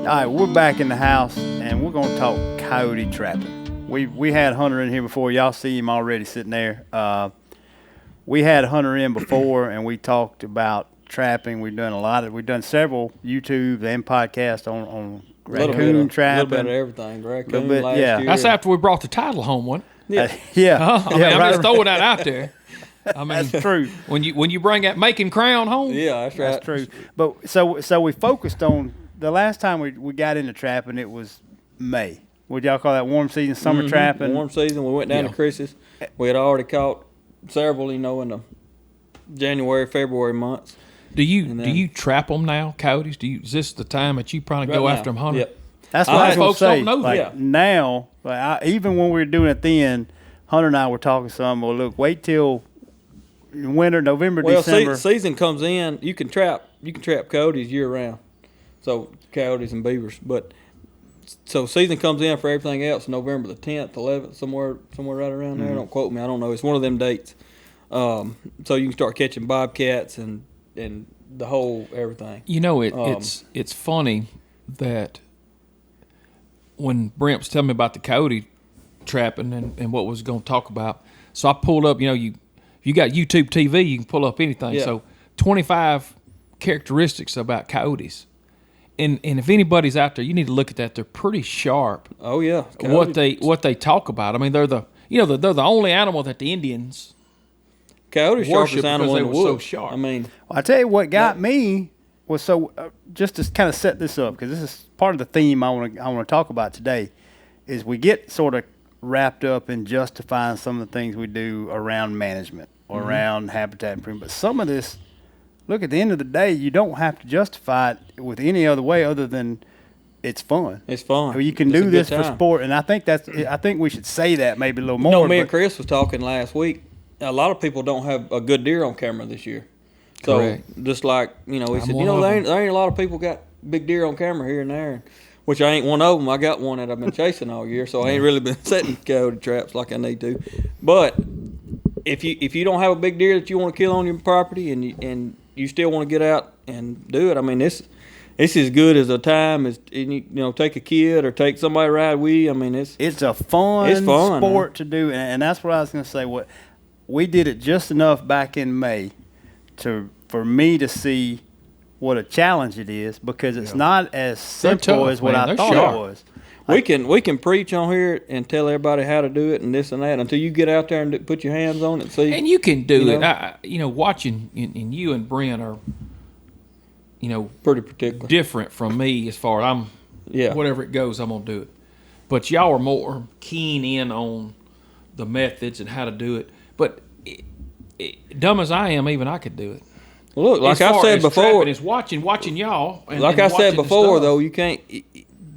right, we're back in the house, and we're going to talk coyote trapping. We had Hunter in here before. Y'all see him already sitting there. We had Hunter in before, and we talked about trapping. We've done several YouTube and podcasts on raccoon trapping. A little bit of everything. Raccoon last year. That's after we brought the title home, wasn't it? Yeah. I'm just throwing that out there. I mean, that's true. When you bring that making crown home. Yeah, that's right. That's true. But so we focused on the last time we got into trapping. It was May. Would y'all call that warm season, summer trapping? Warm season. We went down to Chris's. We had already caught several, in the January, February months. Do you trap them now, coyotes? Is this the time that you probably go after them, Hunter? Yep. That's what I was folks say. don't know that. Now, even when we were doing it then, Hunter and I were talking some. Well, look, wait till winter, November, December. Well, season comes in. You can trap coyotes year round. So coyotes and beavers, so season comes in for everything else. November the 10th, 11th, somewhere right around there. Don't quote me. I don't know. It's one of them dates. So you can start catching bobcats and the whole everything. It's funny that when Brent was telling me about the coyote trapping and what was going to talk about, so I pulled up. You got YouTube TV, you can pull up anything. Yeah. So 25 characteristics about coyotes. And if anybody's out there, you need to look at that. They're pretty sharp. Oh yeah, what they talk about. I mean, they're the only animal that the Indians coyotes sharpest animal because they in the were woods. so sharp. I mean, I tell you what got me was just to kind of set this up, because this is part of the theme I want to talk about today. Is we get sort of wrapped up in justifying some of the things we do around management or around habitat improvement, but some of this. Look, at the end of the day, you don't have to justify it with any other way other than it's fun. It's fun. You can do this for sport, and I think we should say that maybe a little more. Me and Chris was talking last week. A lot of people don't have a good deer on camera this year. So correct. Just like he said, there ain't a lot of people got big deer on camera here and there, which I ain't one of them. I got one that I've been chasing all year, so I ain't really been setting coyote traps like I need to. But if you don't have a big deer that you want to kill on your property and you still want to get out and do it, I mean, it's as good as a time as take a kid or take somebody ride with you. I mean, it's a fun sport to do, and that's what I was going to say. What we did it just enough back in May for me to see what a challenge it is, because it's not as simple as what I thought it was. We can preach on here and tell everybody how to do it and this and that until you get out there and put your hands on it and see. And you can do it. Watching and you and Brent are, pretty particular, different from me as far as whatever it goes, I'm gonna do it. But y'all are more keen in on the methods and how to do it. But dumb as I am, even I could do it. Well, look, like I said before, is watching y'all. Like I said before, though, you can't.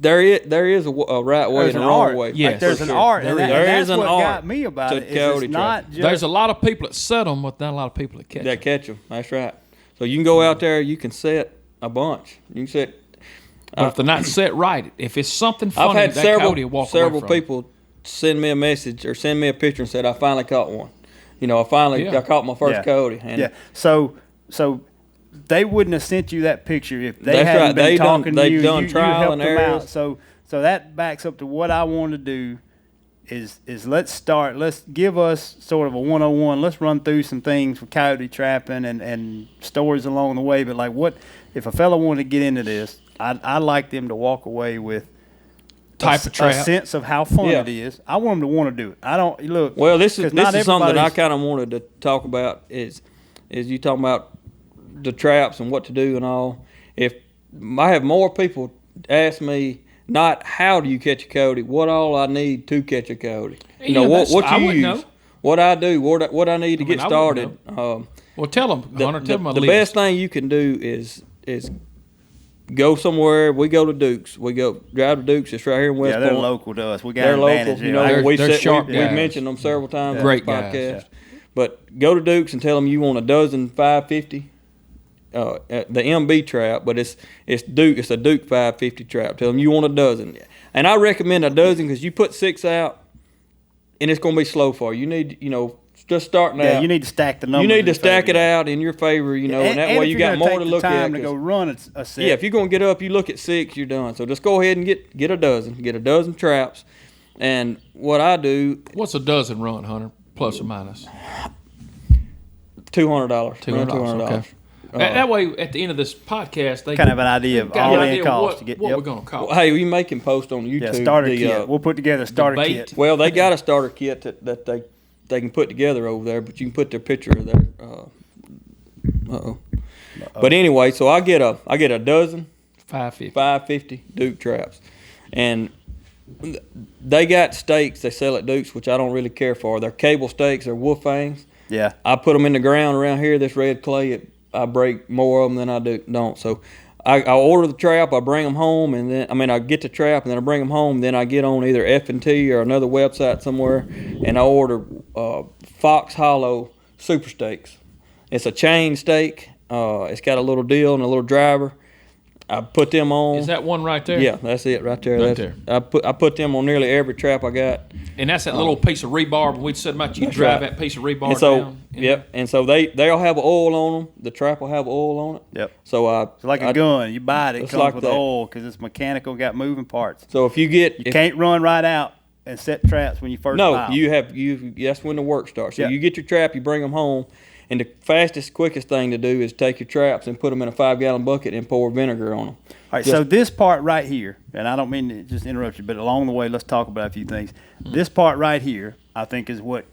There is a right way and a wrong way. Yes, like there's an art. There is an art. What got me about it is it's not just. There's a lot of people that set them, but not a lot of people that catch them. That catch them. That's right. So you can go out there. You can set a bunch. You can set. But if they're not set right, if it's something funny, I've had that coyote will walk several away from. people send me a message or send me a picture and said, "I finally caught one." I caught my first coyote. And So they wouldn't have sent you that picture if they hadn't been talking to you. They've done trial and error. So that backs up to what I want to do is let's give us sort of a 101. Let's run through some things with coyote trapping and stories along the way. But like, what if a fellow wanted to get into this? I'd like them to walk away with a sense of how fun it is. I want them to want to do it. I don't look. Well, this is something that I kind of wanted to talk about. Is you talking about the traps and what to do and all. If I have more people ask me not how do you catch a coyote, what all I need to catch a coyote. What you use, know. What I do, what I need to get started. Well, tell them, Hunter. Tell them the best thing you can do is go somewhere. We go to Duke's. We go drive to Duke's. It's right here in West Point. Yeah, they're local to us. We got they're an local. advantage. They're sharp we guys. mentioned them several times. Yeah. Great on this podcast. guys. But go to Duke's and tell them you want a dozen 550. The MB trap, but it's Duke. It's a Duke 550 trap. Tell them you want a dozen, and I recommend a dozen because you put 6 out, and it's going to be slow for you. You need just starting out. Yeah, you need to stack the numbers. You need to in stack favor, it out in your favor, and that way if you you're got gonna more take to the look time at. to go run a set. Yeah, if you're gonna get up, you look at 6, you're done. So just go ahead and get a dozen traps. And what I do, What's a dozen run, Hunter? Plus or minus? $200. $200. Okay. That way, at the end of this podcast, they kind of an idea of got all an in idea cost what, to get. what Yep. we're going to cost. Hey, we making post on YouTube. Yeah, starter kit. We'll put together a starter bait. kit. Well, they got a starter kit that they can put together over there, but you can put their picture of their. But anyway, so I get a dozen 550 Duke traps, and they got stakes they sell at Duke's, which I don't really care for. They're cable stakes, they're wolf fangs. Yeah. I put them in the ground around here. This red clay, I break more of them than I don't. So I order the trap, I bring them home, and then I get the trap, and then I bring them home. Then I get on either F&T or another website somewhere, and I order Fox Hollow Super Steaks. It's a chain steak. It's got a little deal and a little driver. I put them on. Is that one right there? Yeah, that's it right there. Right there. I put them on nearly every trap I got. And that's that little piece of rebar. When we'd said about you drive that piece of rebar And so, down. yep. And so they'll have oil on them. The trap will have oil on it. Yep. So It's like a gun. You buy it, it It's comes like with that. oil because it's mechanical, got moving parts. So if you get You can't run right out and set traps when you first no, file. that's when the work starts. So Yeah. you get your trap, you bring them home, and the fastest, quickest thing to do is take your traps and put them in a 5-gallon bucket and pour vinegar on them. All right, so this part right here, and I don't mean to just interrupt you, but along the way, let's talk about a few things. This part right here, I think, is what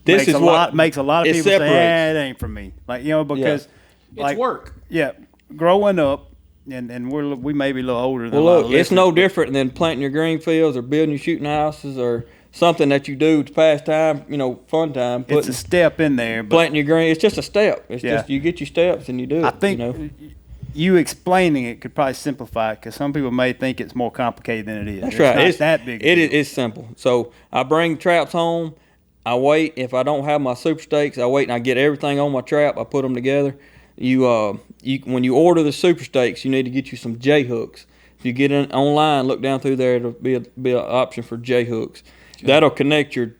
This is what makes a lot of it people say, separates. it ain't for me. Like, because It's work. Yeah, growing up, and we may be a little older than Well, a lot of look, it's no listeners, different than planting your green fields or building your shooting houses or something that you do to pass time, fun time. but it's a step in there. But Planting your green, it's just a step. It's Yeah. just you get your steps and you do it. I think you explaining it could probably simplify it because some people may think it's more complicated than it is. That's It's right. not It's that big. It's simple. So I bring traps home. I wait. If I don't have my super steaks, I wait and I get everything on my trap. I put them together. When you order the super steaks, you need to get you some J hooks. If you get in online, look down through there. It'll be an option for J hooks. Okay. That'll connect your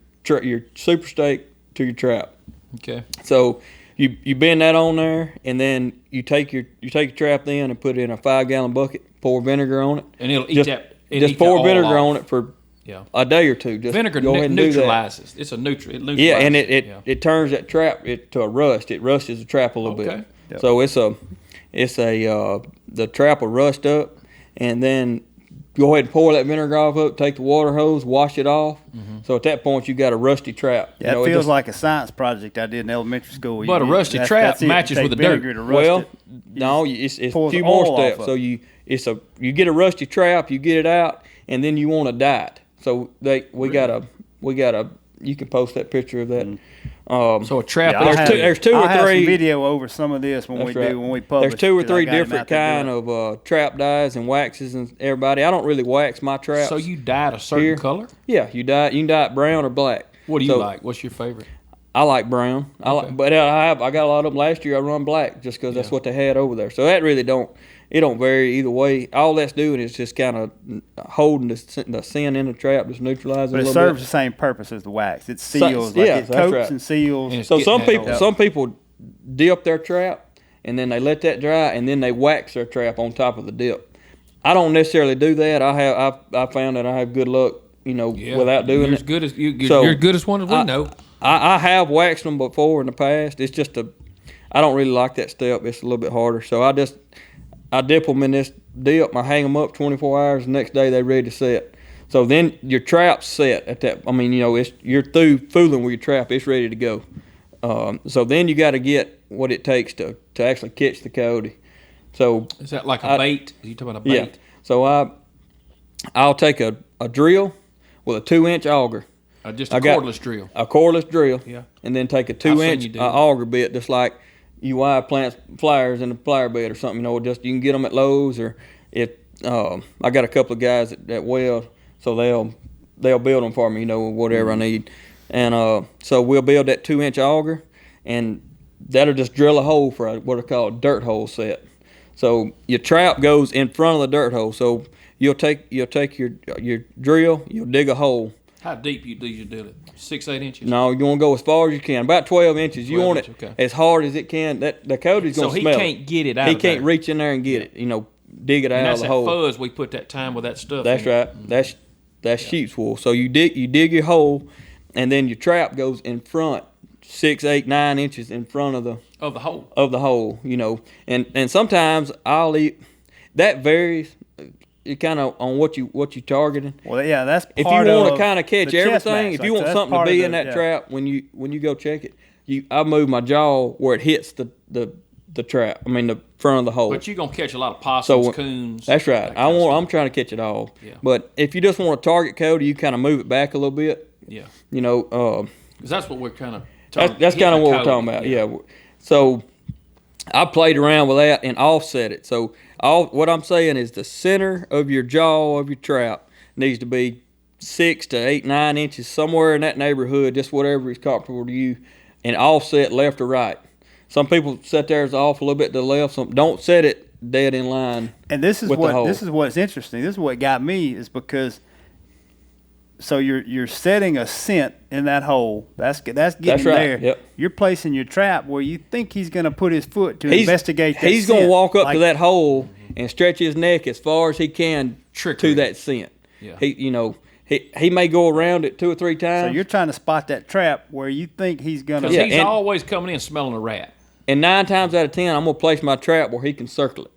super steak to your trap. Okay. So you bend that on there, and then you take your trap then and put it in a 5-gallon bucket. Pour vinegar on it, And it'll eat just, that. Just pour vinegar on it for Yeah. a day or two. Just Vinegar go ahead and do that. neutralizes. It's a neutral. It neutralizes. Yeah, and it turns that trap to a rust. It rusts the trap a little Okay. bit. Yep. So the trap will rust up, and then go ahead and pour that vinegar off up. Take the water hose, wash it off. Mm-hmm. So at that point, you got a rusty trap. Yeah, it feels like a science project I did in elementary school. But a rusty trap it. matches Take with the dirt. vinegar to rust Well, it. no, it's a pulls few the more oil steps. off So of you get a rusty trap, you get it out, and then you want to dye it. So we got a. You can post that picture of that. So a trap. Yeah, there's two I'll or have three some video over some of this when That's right. when we publish. There's 2 or 'cause I 3 got him different out there kind doing it. of trap dyes and waxes and everybody. I don't really wax my traps. So you dyed a certain Here. color? Yeah, you can dye it brown or black. What do you So, like? What's your favorite? I like brown. Okay. But I got a lot of them last year. I run black just because that's what they had over there. So that really don't vary either way. All that's doing is just kind of holding the sin in the trap, just neutralizing But it it a little serves bit. the same purpose as the wax. It So- seals, yeah, it that's coats right. and seals. And it's So getting that old. some people dip their trap and then they let that dry and then they wax their trap on top of the dip. I don't necessarily do that. I found that I have good luck, Yeah. without doing you're it. as good as you. So, You're as good as one as we know. I have waxed them before in the past. It's just I don't really like that step. It's a little bit harder. So I dip them in this dip. I hang them up 24 hours. The next day they're ready to set. So then your trap's set at that. You're through fooling with your trap. It's ready to go. So then you got to get what it takes to actually catch the coyote. So Is that like a bait? Are you talking about a yeah. bait? So I'll take a drill with a 2-inch auger. Just I a got- cordless drill. A cordless drill. Yeah. And then take a I've seen 2-inch you do. auger bit, just like you plant flowers in a flower bed or something. You can get them at Lowe's, or if I got a couple of guys that weld, so they'll build them for me. Whatever I need. And so we'll build that 2-inch auger, and that'll just drill a hole for what are called dirt hole set. So your trap goes in front of the dirt hole. So you'll take your drill, you'll dig a hole. How deep do you do it? 6-8 inches? No, you want to go as far as you can. About 12 inches. You want it as hard as it can. That the coyote's going to smell it. So he can't get it out He of there. can't reach in there and get it. Dig it out of the hole. That's that fuzz we put that time with that stuff. That's right. That's sheep's wool. So you dig your hole, and then your trap goes in front, 6, 8, 9 inches in front of the hole. And sometimes I'll eat. That varies. It kind of on what you targeting. Well, yeah, that's part if you want to kind of catch everything. Max, if you want something to be in that trap when you go check it, I move my jaw where it hits the trap. I mean the front of the hole. But you're gonna catch a lot of possums, coons. That's right. I'm trying to catch it all. Yeah. But if you just want to target coyote, you kind of move it back a little bit. Yeah. Because that's what we're kind of. That's kind of what we're talking about. Yeah. So I played around with that and offset it. So what I'm saying is the center of your jaw of your trap needs to be 6 to 8, 9 inches, somewhere in that neighborhood, just whatever is comfortable to you, and offset left or right. Some people set theirs off a little bit to the left. Some don't set it dead in line. And this is what's interesting. This is what got me is because. So you're setting a scent in that hole. That's getting right. There. Yep. You're placing your trap where you think he's going to put his foot to investigate that He's going to walk up to that hole and stretch his neck as far as he can to that scent. Yeah. He may go around it 2 or 3 times. So you're trying to spot that trap where you think he's going to. Because he's always coming in smelling a rat. And 9 times out of 10, I'm going to place my trap where he can circle it.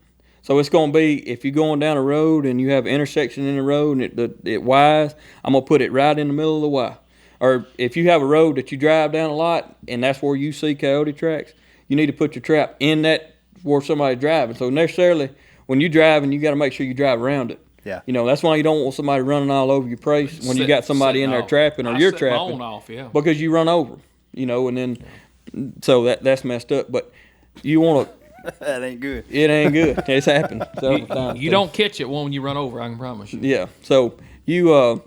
So it's going to be, if you're going down a road and you have an intersection in the road and it Ys, I'm going to put it right in the middle of the Y. Or if you have a road that you drive down a lot and that's where you see coyote tracks, you need to put your trap in that where somebody's driving. So necessarily, when you're driving, you got to make sure you drive around it. Yeah. That's why you don't want somebody running all over your place when you got somebody in there trapping or you're trapping. Because you run over, and then, so that's messed up. But you want to. That ain't good. It ain't good. It's happened several times. You don't catch it when you run over, I can promise you. Yeah. So you'll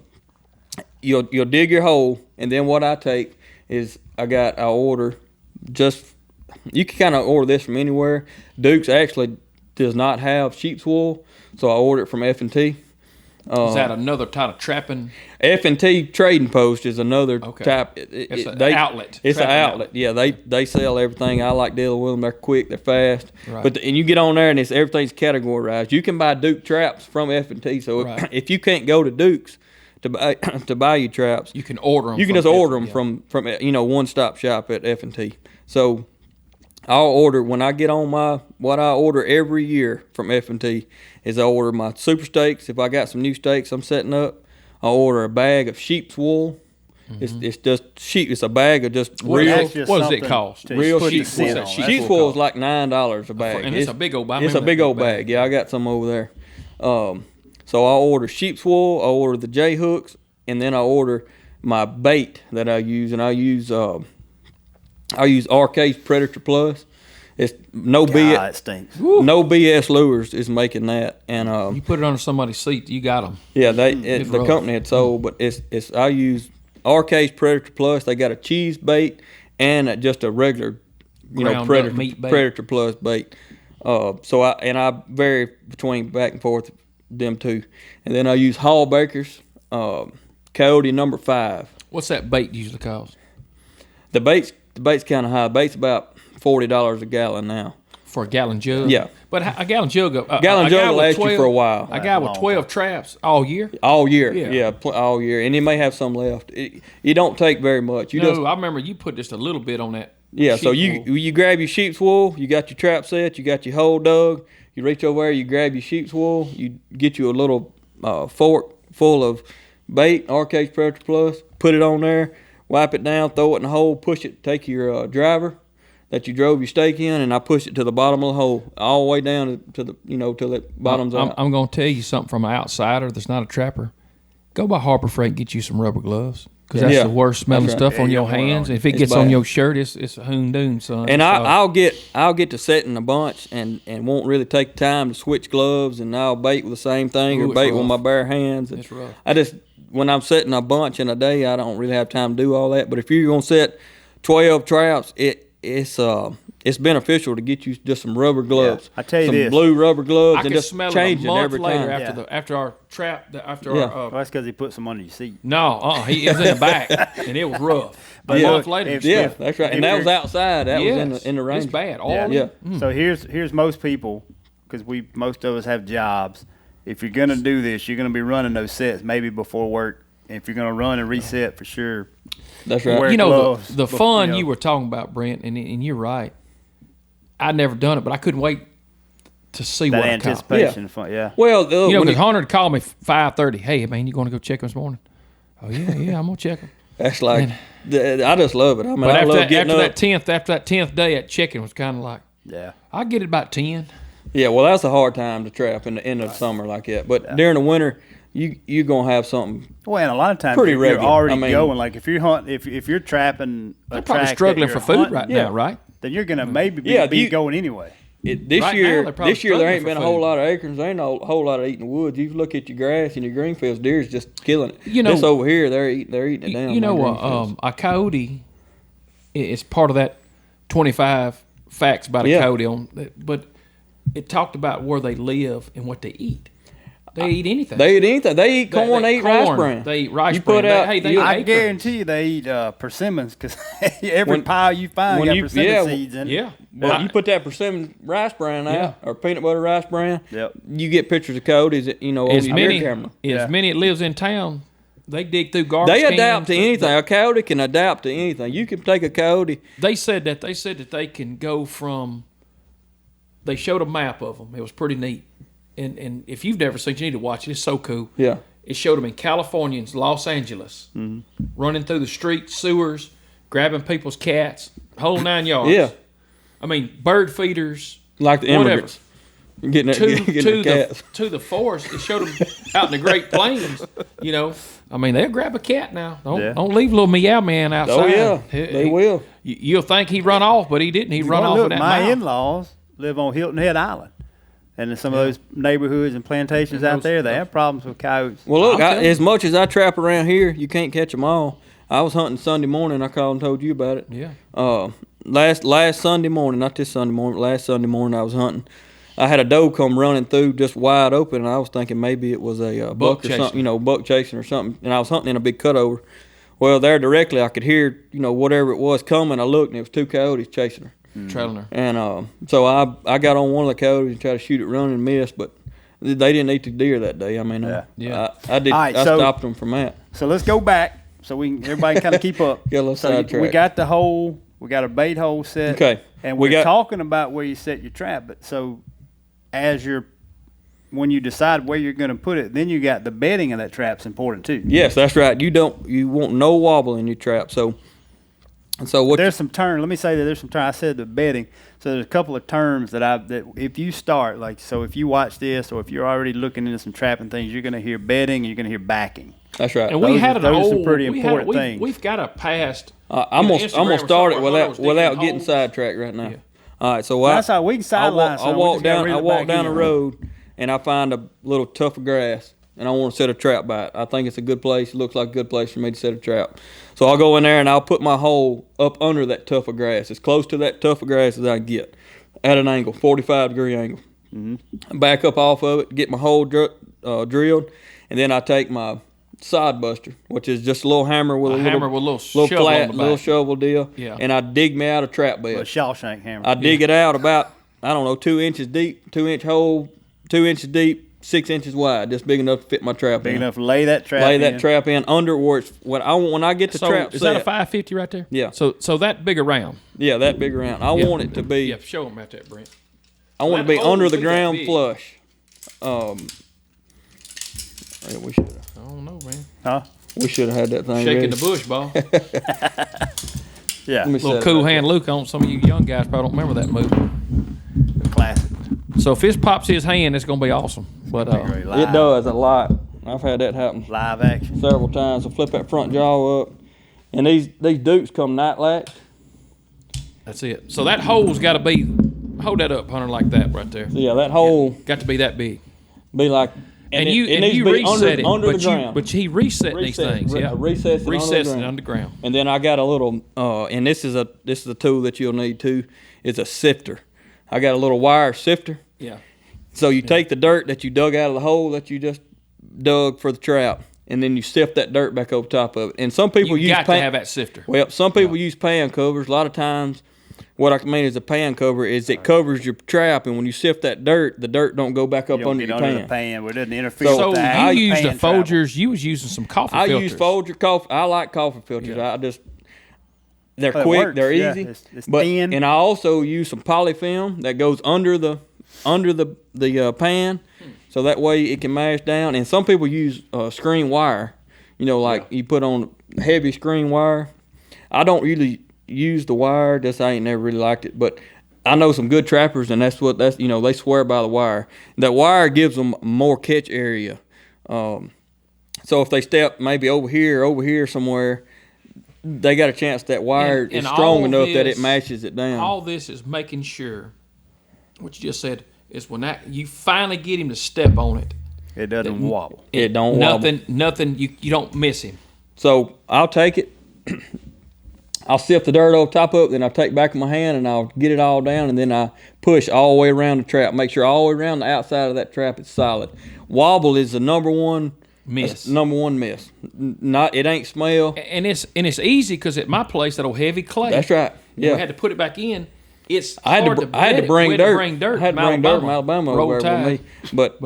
dig your hole, and then what I take is I order you can kind of order this from anywhere. Duke's actually does not have sheep's wool, so I order it from F&T. Is that another type of trapping? F&T Trading Post is another type. It's an outlet. It's an outlet. Yeah, they sell everything. I like dealing with them. They're quick. They're fast. Right. But and you get on there and everything's categorized. You can buy Duke traps from F&T. So if you can't go to Duke's to buy your traps, you can order them. You can just order them from one stop shop at F&T. So I'll order when I get on what I order every year from F&T is I order my super steaks. If I got some new steaks I'm setting up, I'll order a bag of sheep's wool. Mm-hmm. It's just sheep. It's a bag of just real. What does it cost? Real sheep's wool. Sheep's wool is like $9 a bag. And it's a big old bag. It's a big old bag. Yeah, I got some over there. So I'll order sheep's wool. I'll order the J hooks, and then I'll order my bait that I use, and I use RK's Predator Plus. It's no BS. It stinks. No BS Lures is making that, and you put it under somebody's seat, you got them. Yeah, the company had sold, but I use RK's Predator Plus. They got a cheese bait and just a regular, Predator Plus bait. So I vary between back and forth them two, and then I use Hall Baker's Coyote number 5. What's that bait usually cost? The bait's kind of high. Bait's about $40 a gallon now. For a gallon jug? Yeah. But a gallon jug will last you for a while. A guy with 12 traps all year? All year. Yeah, all year. And he may have some left. You don't take very much. I remember you put just a little bit on that. Yeah, so you grab your sheep's wool, you got your trap set, you got your hole dug, you reach over there, you grab your sheep's wool, you get you a little fork full of bait, RK's Predator Plus, put it on there, wipe it down, throw it in the hole, push it, take your driver that you drove your stake in, and I push it to the bottom of the hole, all the way down to the, till it bottoms out. I'm going to tell you something from an outsider that's not a trapper. Go by Harbor Freight and get you some rubber gloves. Because that's the worst smelling stuff on your hands. If it gets on your shirt, it's a hoon-doon, son. And I'll get to setting a bunch and won't really take time to switch gloves, and I'll bait with the same thing or bait with my bare hands. It's rough. When I'm setting a bunch in a day, I don't really have time to do all that. But if you're gonna set 12 traps, it's it's beneficial to get you just some rubber gloves. I tell you some this. blue rubber gloves, I and could just smell change it it a month every later time. after our trap. After Yeah. our Well, that's because he put some under your seat. he was in the back and it was rough. But a month later, Yeah, that's right. And that was outside. That was in the rain. It's bad. So here's most people, because most of us have jobs. If you're gonna do this, you're gonna be running those sets maybe before work. If you're gonna run and reset for sure. That's right. Wear You know, gloves the before, fun you were talking about, Brent, and you're right. I'd never done it, but I couldn't wait to see that what I caught. anticipation fun. Yeah. Well, Because Hunter would call me 5:30. Hey, man, you going to go check him this morning? Oh yeah, I'm gonna check him. that's like I just love it. I mean, But I love after getting up. that 10th day, that checking was kind of like, Yeah. I get it about 10. Yeah, well, that's a hard time to trap in the summer like that. But during the winter, you're gonna have something. Well, and a lot of times Pretty you're regular. already I mean- going. Like if you're hunting, if you're trapping, They're probably struggling for food right now, right? Then you're gonna maybe be going anyway. This Right now, year, they're probably there ain't struggling been for a whole food. lot of acorns. There ain't a whole lot of eating the woods. You look at your grass and your green fields, deer's just killing it. You know- this over here, they're eating it down. You them green know, fields. a coyote is part of that 25 facts about a coyote but it talked about where they live and what they eat. They eat anything. They eat anything. They eat corn. They eat rice bran. They eat rice You bran. put out. They eat I acorns. guarantee you they eat persimmons because every When- pile you find when got you- persimmon yeah, seeds in it. Yeah. Well, you put that persimmon rice bran out, Yeah. or peanut butter rice bran. Yep. You get pictures of coyotes, on As your many, deer camera. as many that lives in town, they dig through garbage They cans. adapt to anything. A coyote can adapt to anything. You can take a coyote. They said that they can go from. They showed a map of them. It was pretty neat, and if you've never seen, it, you need to watch it. It's so cool. Yeah. It showed them in California and Los Angeles, running through the streets, sewers, grabbing people's cats, whole 9 yards. Yeah. I mean, bird feeders, Like the whatever. immigrants. Getting the cats. To the forest. It showed them out in the Great Plains. I mean, they'll grab a cat now. Don't leave little meow man outside. Oh, yeah. They will. You'll think he run off, but he didn't. He run Well, off look, in that my mouth. in-laws live on Hilton Head Island, and in some of those neighborhoods and plantations out there, they have problems with coyotes. Well, look, I'm telling as much as I trap around here, you can't catch them all. I was hunting Sunday morning. I called and told you about it. Yeah. Last Sunday morning, not this Sunday morning, last Sunday morning I was hunting. I had a doe come running through just wide open, and I was thinking maybe it was a buck or chasing. something, buck chasing or something. And I was hunting in a big cutover. Well, there directly I could hear, whatever it was coming. I looked, and it was two coyotes chasing her. Trailing her. And so I got on one of the coyotes and tried to shoot it running and missed, but they didn't eat the deer that day. I mean, Yeah. I did. All right, I so- stopped them from that. So let's go back so everybody can kind of keep up. Get a little So sidetracked. we got the hole, we got a bait hole set. Okay. And We we're got- talking about where you set your trap, but so when you decide where you're going to put it, then you got the bedding of that trap's important too. Yes, that's right. You want no wobble in your trap. So what? There's some terms. Let me say that there's some terms. I said the bedding. So there's a couple of terms that if you start so if you watch this or if you're already looking into some trapping things, you're going to hear bedding and you're going to hear backing. That's right. And we Those had are- an those are some old. pretty we important had, things. We've got a past. I'm gonna Instagram or start it somewhere, I was digging without getting holes. sidetracked right now. Yeah. All right. So That's how we can sideline I some. We walk just gotta down. reel I it walk back down in. the road and I find a little tuft of grass and I want to set a trap by it. I think it's a good place. It looks like a good place for me to set a trap. So I'll go in there and I'll put my hole up under that tuft of grass, as close to that tuft of grass as I can get, at an angle, 45-degree angle. Back up off of it, get my hole drilled, and then I take my sod buster, which is just a little hammer with a little shovel on flat the little back. shovel deal, Yeah. and I dig me out a trap A bed. Shawshank hammer. I dig it out about 2 inches deep, 2-inch hole, 2 inches deep, 6 inches wide, just big enough to fit my trap Big in. enough to lay that trap Lay in. that trap in under where it's when I get the So trap is set. that a 550 right there? Yeah. So that big around. Yeah, that big around. I want it to be. Yeah, show them out there, Brent. I want it to that be hole under the be that ground big. flush. Yeah, we should have. I don't know, man. Huh? We should have had that thing Shaking ready. the bush ball. Yeah. Let me Little set cool it hand Luke on. Some of you young guys probably don't remember that move. Classic. So if this pops his hand, it's gonna be awesome. But Great. It does a lot. I've had that happen Live action. several times. So flip that front jaw up, and these dukes come night latched. that's it. So that hole's got to be. Hold that up, Hunter, like that right there. So yeah, that hole Got to be that big. be like And it you needs to be reset under it, the ground. but he reset these things. Yeah, Recess it underground. And then I got a little, and this is a tool that you'll need too. It's a sifter. I got a little wire sifter. Yeah. So you take the dirt that you dug out of the hole that you just dug for the trap, and then you sift that dirt back over top of it. And some people You use got to have that sifter. Well, some people use pan covers. A lot of times, what I mean is a pan cover is it covers your trap, and when you sift that dirt, the dirt don't go back up under your the pan. pan. It doesn't interfere So with the you used a pan travel. Folgers. You was using some coffee filters. I use Folger coffee. I like coffee filters. Yeah. They're It quick. works, They're yeah. easy. It's but thin. and I also use some polyfilm that goes under the pan, so that way it can mash down. And some people use screen wire. You put on heavy screen wire. I don't really use the wire. I ain't never really liked it, but I know some good trappers, and that's they swear by the wire. That wire gives them more catch area. So if they step maybe over here somewhere, they got a chance that wire is strong enough that it mashes it down. All this is making sure, what you just said, is when you finally get him to step on it. It doesn't wobble. It don't wobble. Nothing. You don't miss him. So I'll take it. I'll sift the dirt over top of it, then I'll take back in my hand and I'll get it all down, and then I push all the way around the trap. Make sure all the way around the outside of that trap is solid. Wobble is the number one miss. It ain't smell. And it's easy because at my place that old heavy clay. That's right. Yeah. We had to put it back in. I had to bring dirt. I had to bring dirt from Alabama over there with me. But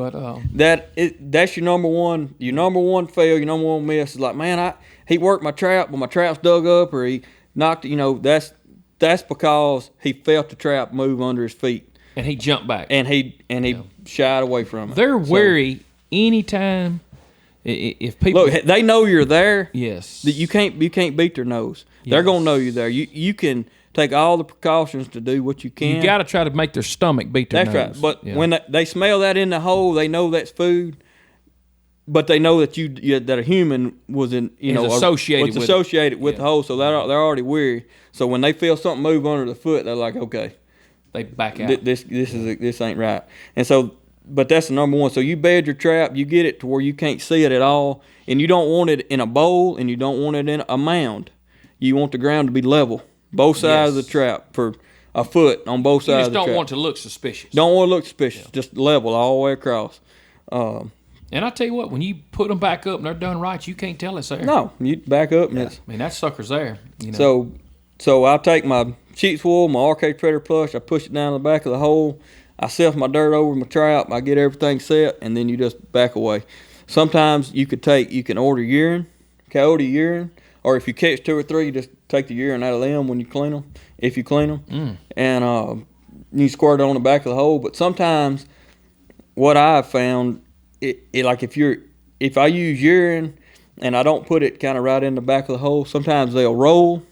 that's your number one. Your number one fail. Your number one miss is like, man, he worked my trap, but my trap's dug up, or he knocked. That's because he felt the trap move under his feet, and he jumped back, and he shied away from it. They're wary anytime. If people look, they know you're there. Yes, that you can't beat their nose. Yes. They're gonna know you're there. You can take all the precautions to do what you can. You got to try to make their stomach beat their nose. That's right. But when they smell that in the hole, they know that's food. But they know that that a human was associated with the hole, so they're already weary. So when they feel something move under the foot, they're like, okay, they back out. This ain't right. And so, but that's the number one. So you bed your trap, you get it to where you can't see it at all, and you don't want it in a bowl, and you don't want it in a mound. You want the ground to be level, both sides of the trap for a foot on both sides of the trap. You just don't want it to look suspicious. Don't want to look suspicious. Just level all the way across. And I tell you what, when you put them back up and they're done right, you can't tell it's there. No, you back up. And I mean, that sucker's there. So I'll take my sheep's wool, my arcade predator plush, I push it down the back of the hole, I sift my dirt over my trap, I get everything set, and then you just back away. Sometimes you can order urine, coyote urine, or if you catch 2 or 3, you just take the urine out of them when you clean them, if you clean them, and you squirt it on the back of the hole. But sometimes what I've found, if I use urine and I don't put it kind of right in the back of the hole, sometimes they'll roll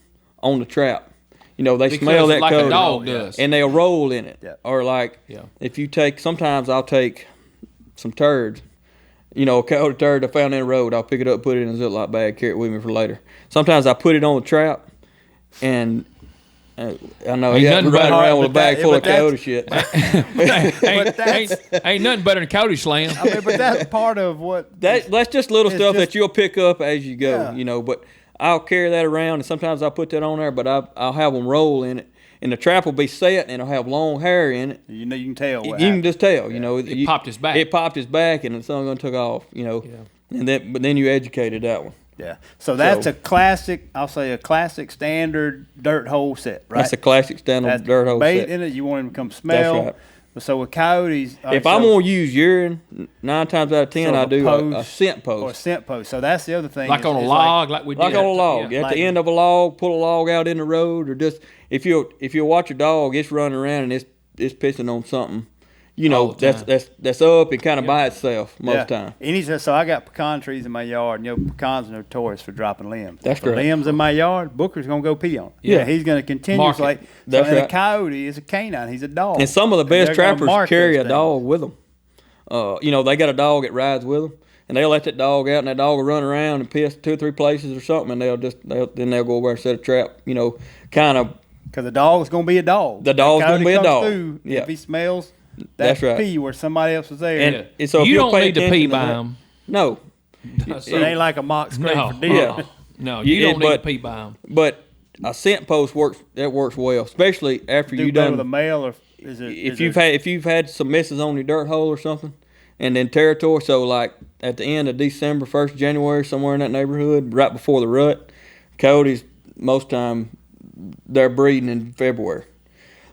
on the trap. They smell that like coyote, a dog does, and they'll roll in it. Yeah. Or if you sometimes I'll take some turds, a coyote turd I found in the road, I'll pick it up, put it in a Ziploc bag, carry it with me for later. Sometimes I put it on the trap, and I know he had to ride around with a bag full of coyote shit. ain't nothing better than coyote slam. I mean, but that's part of what. That's just little stuff that you'll pick up as you go, But I'll carry that around, and sometimes I'll put that on there, but I'll have them roll in it. And the trap will be set, and it'll have long hair in it. You can tell. You can just tell. It popped his back. It popped his back, and the sun gun took off. But then you educated that one. Yeah. So that's a classic. I'll say a classic standard dirt hole set, right? That's a classic standard dirt hole bait set. in it. You want him to come smell. That's right. So with coyotes, if I'm gonna use urine, 9 times out of 10, I do a scent post. Or a scent post. So that's the other thing. Like on a log, like we did. Like on a log. At the end of a log, pull a log out in the road, or just if you watch a dog, it's running around and it's pissing on something. That's up and kind of by itself most of the time. And he says, so I got pecan trees in my yard, and pecans are notorious for dropping limbs. That's correct. Limbs in my yard, Booker's going to go pee on it. Yeah. He's going to continuously. That's right. A coyote is a canine. He's a dog. And some of the best trappers carry a dog with them. They got a dog that rides with them, and they'll let that dog out, and that dog will run around and piss 2 or 3 places or something, and they'll go over and set a trap, kind of. Because the dog's going to be a dog. The dog's going to be a dog. If he smells That's right. pee where somebody else was there. And so if you you'll don't pay need to attention pee to by that- them. No, it ain't like a mock scrape No, for deer. Yeah. no, you don't need to but- pee by them. but a scent post works well, especially after Do you better done with a male, or is it? if you've had some misses on your dirt hole or something, and then territory. So like at the end of December, 1st January, somewhere in that neighborhood, right before the rut, coyotes most time they're breeding in February.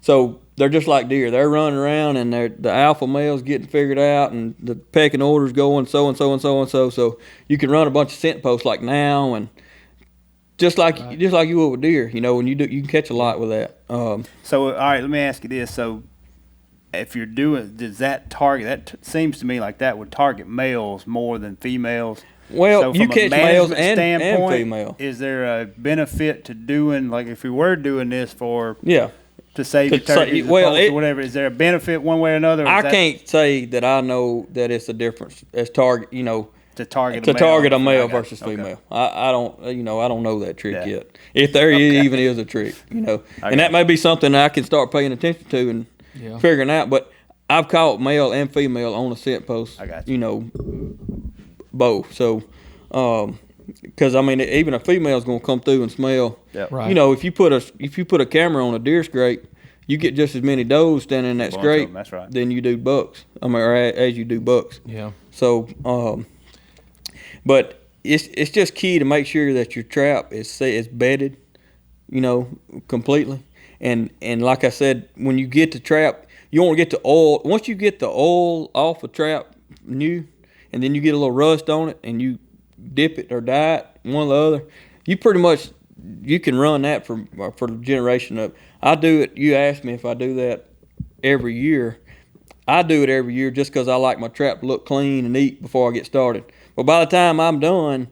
So they're just like deer. They're running around and the alpha male's getting figured out and the pecking order's going so and so and so and so. So you can run a bunch of scent posts like now and just like you would with deer. You know, when you can catch a lot with that. So all right, let me ask you this. So if you're doing, does that target? Seems to me like that would target males more than females. Well, So you from a catch males management and standpoint, female. Is there a benefit to doing, like if we were doing this for Yeah. to save your To say- turkey well, or whatever? Is there a benefit one way or another? Or I is that can't say that I know that it's a difference as target. You know, to target to target a I male got you. versus Okay. female. I don't, I don't know that trick Yeah. yet. If there even is a trick, you know, I and got that may be something I can start paying attention to and Yeah. figuring out. But I've caught male and female on a scent post. I got you. You know, both. So, because I mean, even a female's gonna come through and smell. Yep. Right. You know, if you put a camera on a deer scrape, you get just as many does standing in that Bunch of scrape them, that's right. than you do bucks. I mean, or as you do bucks. Yeah. So, but it's just key to make sure that your trap is bedded, you know, completely. And like I said, when you get the trap, you want to get the oil. Once you get the oil off a trap new, and then you get a little rust on it, and you dip it or dye it, one or the other, you pretty much you can run that for the generation up. I do it. You asked me if I do that every year. I do it every year just because I like my trap to look clean and neat before I get started. But by the time I'm done,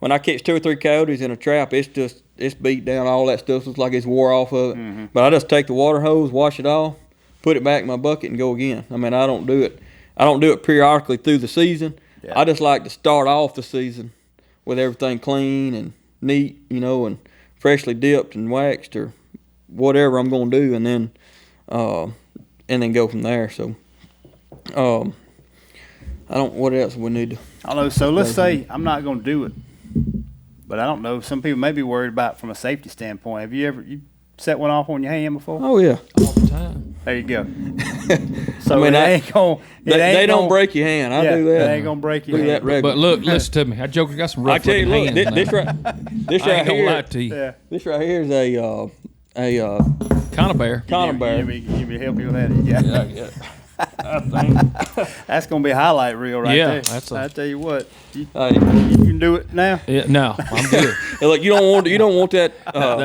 when I catch 2 or 3 coyotes in a trap, it's beat down. All that stuff looks like it's wore off of it. Mm-hmm. But I just take the water hose, wash it off, put it back in my bucket, and go again. I mean, I don't do it periodically through the season. Yeah. I just like to start off the season with everything clean and neat, you know, and freshly dipped and waxed or whatever I'm going to do, and then go from there. So, I don't. What else we need to? I don't know. So let's say I'm not going to do it, but I don't know. Some people may be worried about from a safety standpoint. Have you set one off on your hand before? Oh yeah. All the time. There you go. So I mean, it ain't going. They don't break your hand. I do that. They ain't gonna break your Do that hand. regular. But look, listen to me. That joker got some I rough tell you, looking look, hands. this now. this I right ain't gonna lie here, to you. Yeah. this right here is a Kind of bear. conibear. Give me help you with that. Yeah. Yeah. That's gonna be a highlight reel right Yeah, there. that's I tell you what, you Hey, can do it now. Yeah, no, I'm good. look, you don't want that.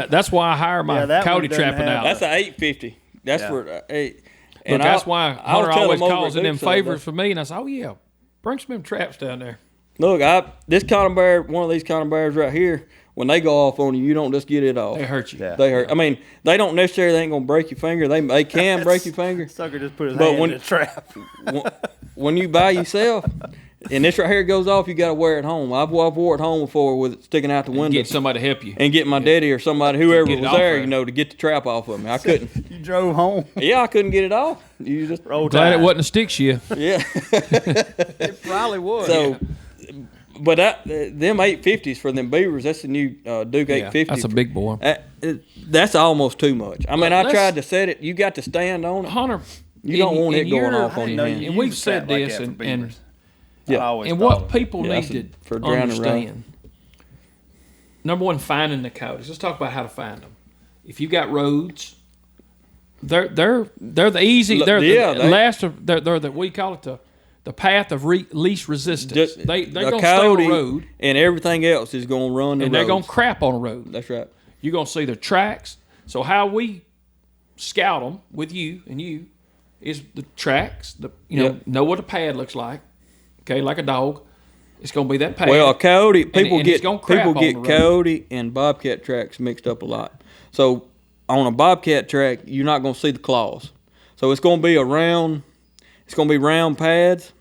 That's why I hire my Yeah, that coyote one doesn't trapping have- out. That's a 850. That's Yeah. for 8. Look, that's why I'll Hunter tell always them over calls at in them Duke's all favors day. for me, and I said, "Oh yeah, bring some of them traps down there." Look, this conibear, one of these conibears right here, when they go off on you, you don't just get it off. They hurt you. Yeah. They hurt. I mean, they don't necessarily ain't gonna break your finger. They can break your finger. Sucker just put his But hand when- in the trap. When you buy yourself, and this right here goes off, you got to wear it home. I've wore it home before with it sticking out the window. Get somebody to help you. And get my daddy or somebody, whoever Get it was off there, there. you know, to get the trap off of me. I couldn't. You drove home. Yeah, I couldn't get it off. You just Roll Glad Tide. it wasn't a stick shift. yeah. It probably was. So, but them 850s for them beavers, that's the new Duke Yeah, 850. that's a big boy. That's almost too much. I mean, I Let's- tried to set it. You got to stand on it. Hunter, You don't want it going off I on didn't your know hand. you And used we've a said trap like this that for and- beavers. Yeah. I always and thought what of it. people Yeah, need for to drowning around. understand. Number one, finding the coyotes. Let's talk about how to find them. If you got roads, they're the easy. They're Yeah, the last of they're the we call it the path of least resistance. Just They're a gonna stay on coyote the road and everything else is going to run the and they're gonna roads. crap on the road. That's right. You're gonna see their tracks. So how we scout them with you is the tracks. Yep. Know what a pad looks like. Okay, like a dog. It's gonna be that pad. Well, a coyote, people and it's get gonna crap on the road. coyote and bobcat tracks mixed up a lot. So on a bobcat track, you're not going to see the claws. So it's going to be round pads,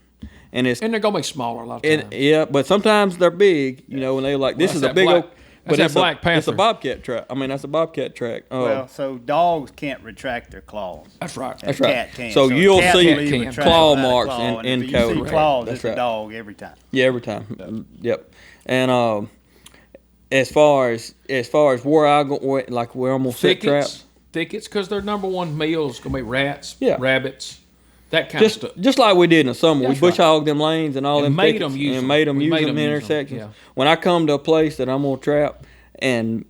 and and they're gonna be smaller a lot of times. yeah, but sometimes they're big, you know, and they're like, this Well, is that's a that but that it's Black Panther. It's a bobcat track. I mean, that's a bobcat track. Well, so dogs can't retract their claws. That's right. That's And right. cat can. So a you'll cat see will leave a track claw without a marks claw, and in if coyote. you see claws, That's it's right. a dog every time. Yeah, every time. Yep. And as far as where I go, where I'm gonna set traps, thickets, because their number one meal is gonna be rats, Yeah. rabbits, that kind of stuff. just like we did in the summer, That's we bush hogged them lanes and all And them made thickets them use and them. made them We use made them them in use them, intersections. yeah. When I come to a place that I'm gonna trap, and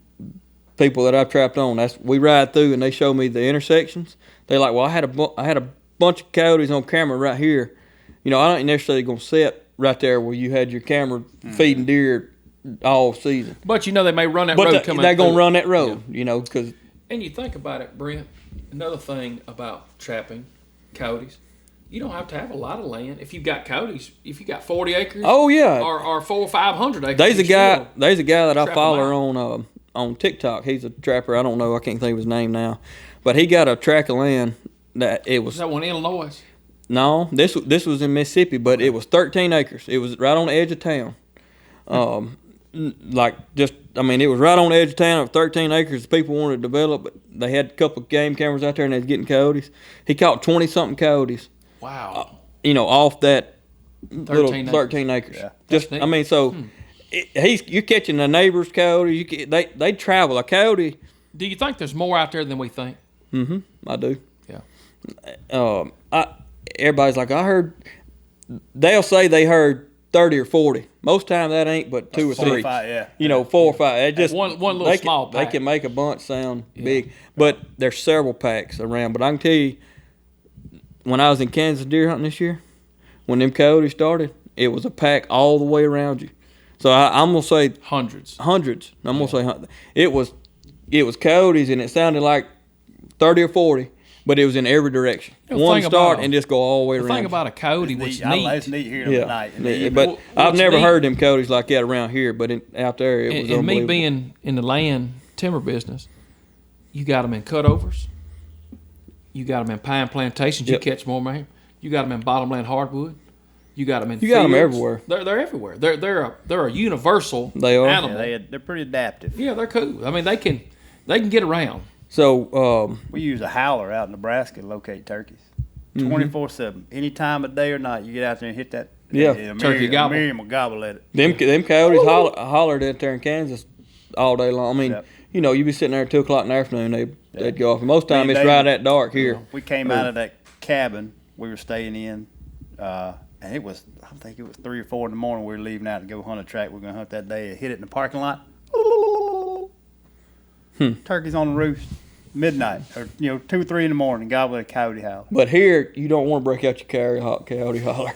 people that I've trapped on, we ride through and they show me the intersections. They're like, well, I had a bunch of coyotes on camera right here. You know, I ain't necessarily gonna set right there where you had your camera feeding deer all season. But you know they may run that road coming. They're gonna through. run that road, you know, because. And you think about it, Brent. Another thing about trapping coyotes, you don't have to have a lot of land. If you've got coyotes, if you got 40 acres, Oh yeah, or 400 or 500 acres, there's a you guy. still There's a guy that I trap 'em follow on TikTok. He's a trapper. I don't know. I can't think of his name now, but he got a tract of land that it was. Is that one in Illinois? No, this was in Mississippi, but it was 13 acres. It was right on the edge of town. It was right on the edge of town. 13 acres. People wanted to develop, but they had a couple of game cameras out there, and they was getting coyotes. He caught 20 something coyotes. Wow. Off that 13 little 13 acres. Yeah. Just, That's I mean, so you're catching the neighbor's coyotes. They travel. A coyote. Do you think there's more out there than we think? I do. Yeah. Everybody's like, I heard. They'll say they heard 30 or 40. Most time that ain't but 2 or 3. 4 or 5, yeah. 4 or 5. It just One little they small They pack. can make a bunch sound big, but there's several packs around. But I can tell you, when I was in Kansas deer hunting this year, when them coyotes started, it was a pack all the way around you. So I'm gonna say Hundreds. hundreds. I'm gonna say it was coyotes, and it sounded like 30 or 40. But it was in every direction. The One thing start about and just go all the way The around. thing about a coyote, what's It's neat, neat hearing them at night. in the evening. But I've what's never neat- heard them coyotes like that around here. But out there, it was and me unbelievable. being in the land timber business, you got them in cutovers, you got them in pine plantations. Yep. You catch more, man. You got them in bottomland hardwood. You got them in. You got 'em fields. everywhere. They're everywhere. They're a universal They are. animal. Yeah, they're pretty adaptive. Yeah, they're cool. I mean, they can get around. So We use a howler out in Nebraska to locate turkeys. Mm-hmm. 24/7. Any time of day or night, you get out there and hit that. Yeah. Turkey gobble. Miriam will gobble at it. them coyotes hollered out there in Kansas all day long. I mean, Yep. you'd be sitting there at 2 o'clock in the afternoon. They'd go off. And most time Me and it's right David, at dark here. We came out of that cabin we were staying in, and it was, I think it was 3 or 4 in the morning. We were leaving out to go hunt a track. We were going to hunt that day. And hit it in the parking lot. Turkeys on the roost. Midnight, or 2, 3 in the morning, gobble at a coyote howl. But here, you don't want to break out your coyote holler.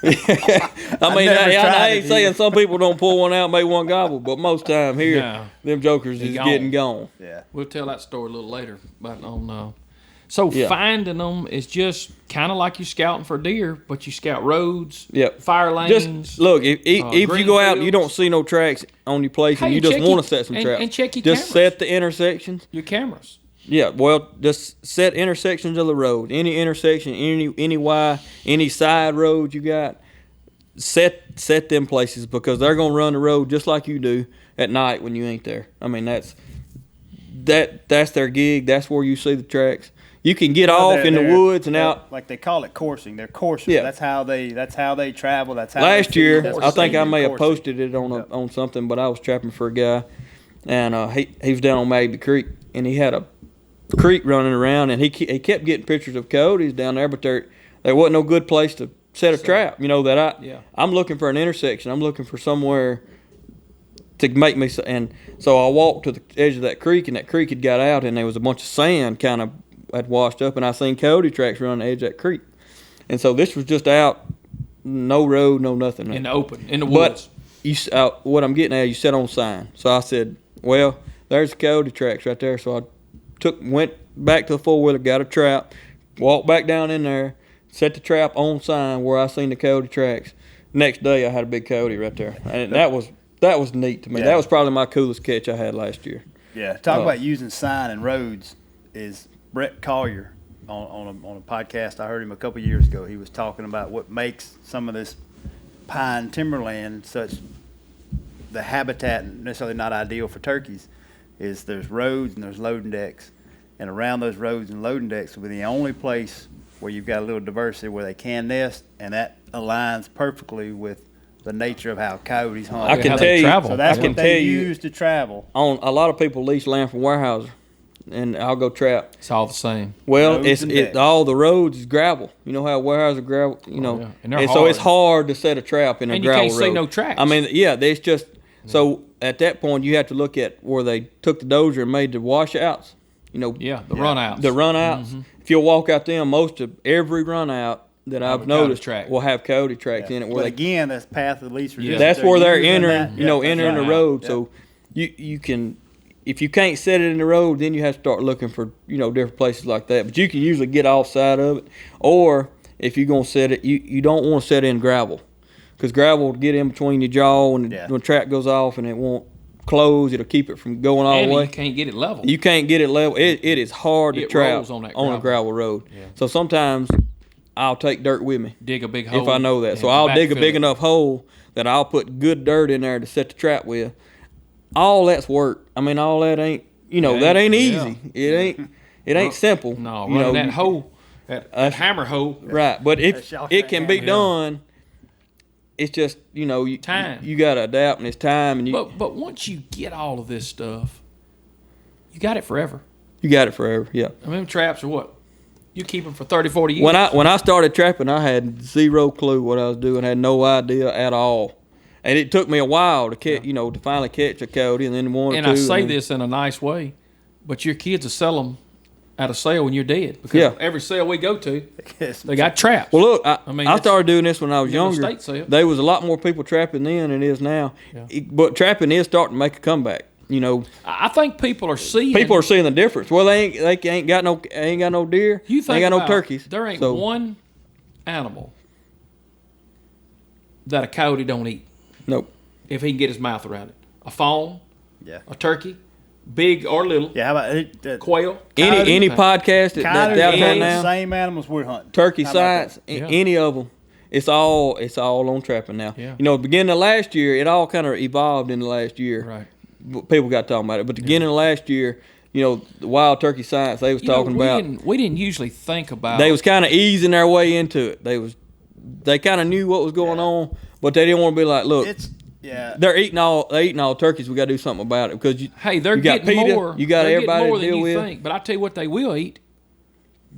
I mean, never I tried ain't it saying either. some people don't pull one out and make one gobble, but most time here, No. them jokers is gone. getting gone. Yeah. We'll tell that story a little later. But Yeah. finding them is just kind of like you scouting for deer, but you scout roads, Yep. fire lanes. Just look, if you green go out and you fields. don't see no tracks on your place Hey, and you and just check want your- to set some and- traps, and check your just cameras. set the intersections. your cameras. Yeah, well, just set intersections of the road. Any intersection, any Y, any side road you got, set them places because they're gonna run the road just like you do at night when you ain't there. I mean that's their gig. That's where you see the tracks. You can get off in the woods and out. Like they call it coursing. They're coursers. Yeah. That's how they travel. That's how Last they year, feed. That's I what think they I do, may have coursing. posted it on something, but I was trapping for a guy, and he was down on Magby Creek, and he had a creek running around, and he kept getting pictures of coyotes down there, but there wasn't no good place to set a trap. I'm looking for an intersection. I'm looking for somewhere to make me, and so I walked to the edge of that creek, and that creek had got out, and there was a bunch of sand kind of had washed up, and I seen coyote tracks running the edge of that creek, and so this was just out, no road, no nothing. In the open, in the woods. But what I'm getting at, you set on sign. So I said, well, there's the coyote tracks right there. So I went back to the 4-wheeler, got a trap, walked back down in there, set the trap on sign where I seen the coyote tracks. Next day, I had a big coyote right there, and that was neat to me. Yeah. That was probably my coolest catch I had last year. Yeah, talk about using sign and roads is Brett Collier on a podcast. I heard him a couple years ago. He was talking about what makes some of this pine timberland such the habitat necessarily not ideal for turkeys is there's roads and there's loading decks, and around those roads and loading decks will be the only place where you've got a little diversity where they can nest, and that aligns perfectly with the nature of how coyotes hunt. I can tell you, travel. So that's I can what they tell you, use to travel. on a lot of people lease land from Weyerhaeuser, and I'll go trap. It's all the same. Well, Roads and decks. all the roads is gravel. You know how Weyerhaeuser gravel. You know, yeah. And they're and so it's hard. hard to set a trap in a And you gravel can't road. see no tracks. I mean, yeah, there's just so at that point you have to look at where they took the dozer and made the washouts. You know, Yeah, the runouts. the runouts. If you'll walk out them, most of every runout that Have I've a coyote noticed track. will have coyote tracks in it. Where But they, again, that's path of least resistance. that's where they're using entering. that. You know, Yeah, that's entering right. the road. Yeah. So you can, if you can't set it in the road, then you have to start looking for different places like that. But you can usually get off side of it, or if you're gonna set it, you don't want to set it in gravel, because gravel will get in between your jaw when the track goes off, and it won't close. It'll keep it from going all And the way. you can't get it level. You can't get it level. It is hard to It trap rolls on that a gravel road. Yeah. So sometimes I'll take dirt with me dig a big hole. if I know that. and So I'll dig a backfill big it. enough hole that I'll put good dirt in there to set the trap with. All that's work. I mean, all that ain't that ain't easy. It ain't simple. No, you running know, that hole, that hammer hole. right. But if That it can be shotgun done, it's just Time. You got to adapt, and it's time, and But once you get all of this stuff, you got it forever. you got it forever. Yeah. I mean, them traps are what? You keep them for 30, 40 years. When I started trapping, I had zero clue what I was doing. Had no idea at all, and it took me a while to catch, to finally catch a coyote, and then one or and two. I say and then- this in a nice way, but your kids will sell them at a sale when you're dead, because every sale we go to, they got traps. Well, look, I mean, I that's- started doing this when I was you know, younger. state sale. There was a lot more people trapping then than it is now. Yeah. But trapping is starting to make a comeback. I think people are seeing. People are seeing the difference. Well, they ain't got no deer. You think they ain't got no about, turkeys. There ain't So, one animal that a coyote don't eat Nope. if he can get his mouth around it. A fawn, Yeah. a turkey, big or little, Yeah, how about it? quail. Any coyote. podcast that's Coyotes out are there the now, same animals we're hunting. turkey How about science, that? Yeah. any of them, it's all on trapping now. Yeah. Beginning of last year, it all kind of evolved in the last year. Right. People got talking about it, but the beginning of last year, the wild turkey science they was talking about. We didn't usually think about. They was kind of easing their way into it. They kind of knew what was going on, but they didn't want to be like, look, Yeah. they're eating all turkeys. We got to do something about it because Hey, they're you got getting PETA, more. you got they're everybody getting more to than deal you with. think. But I tell you what, they will eat.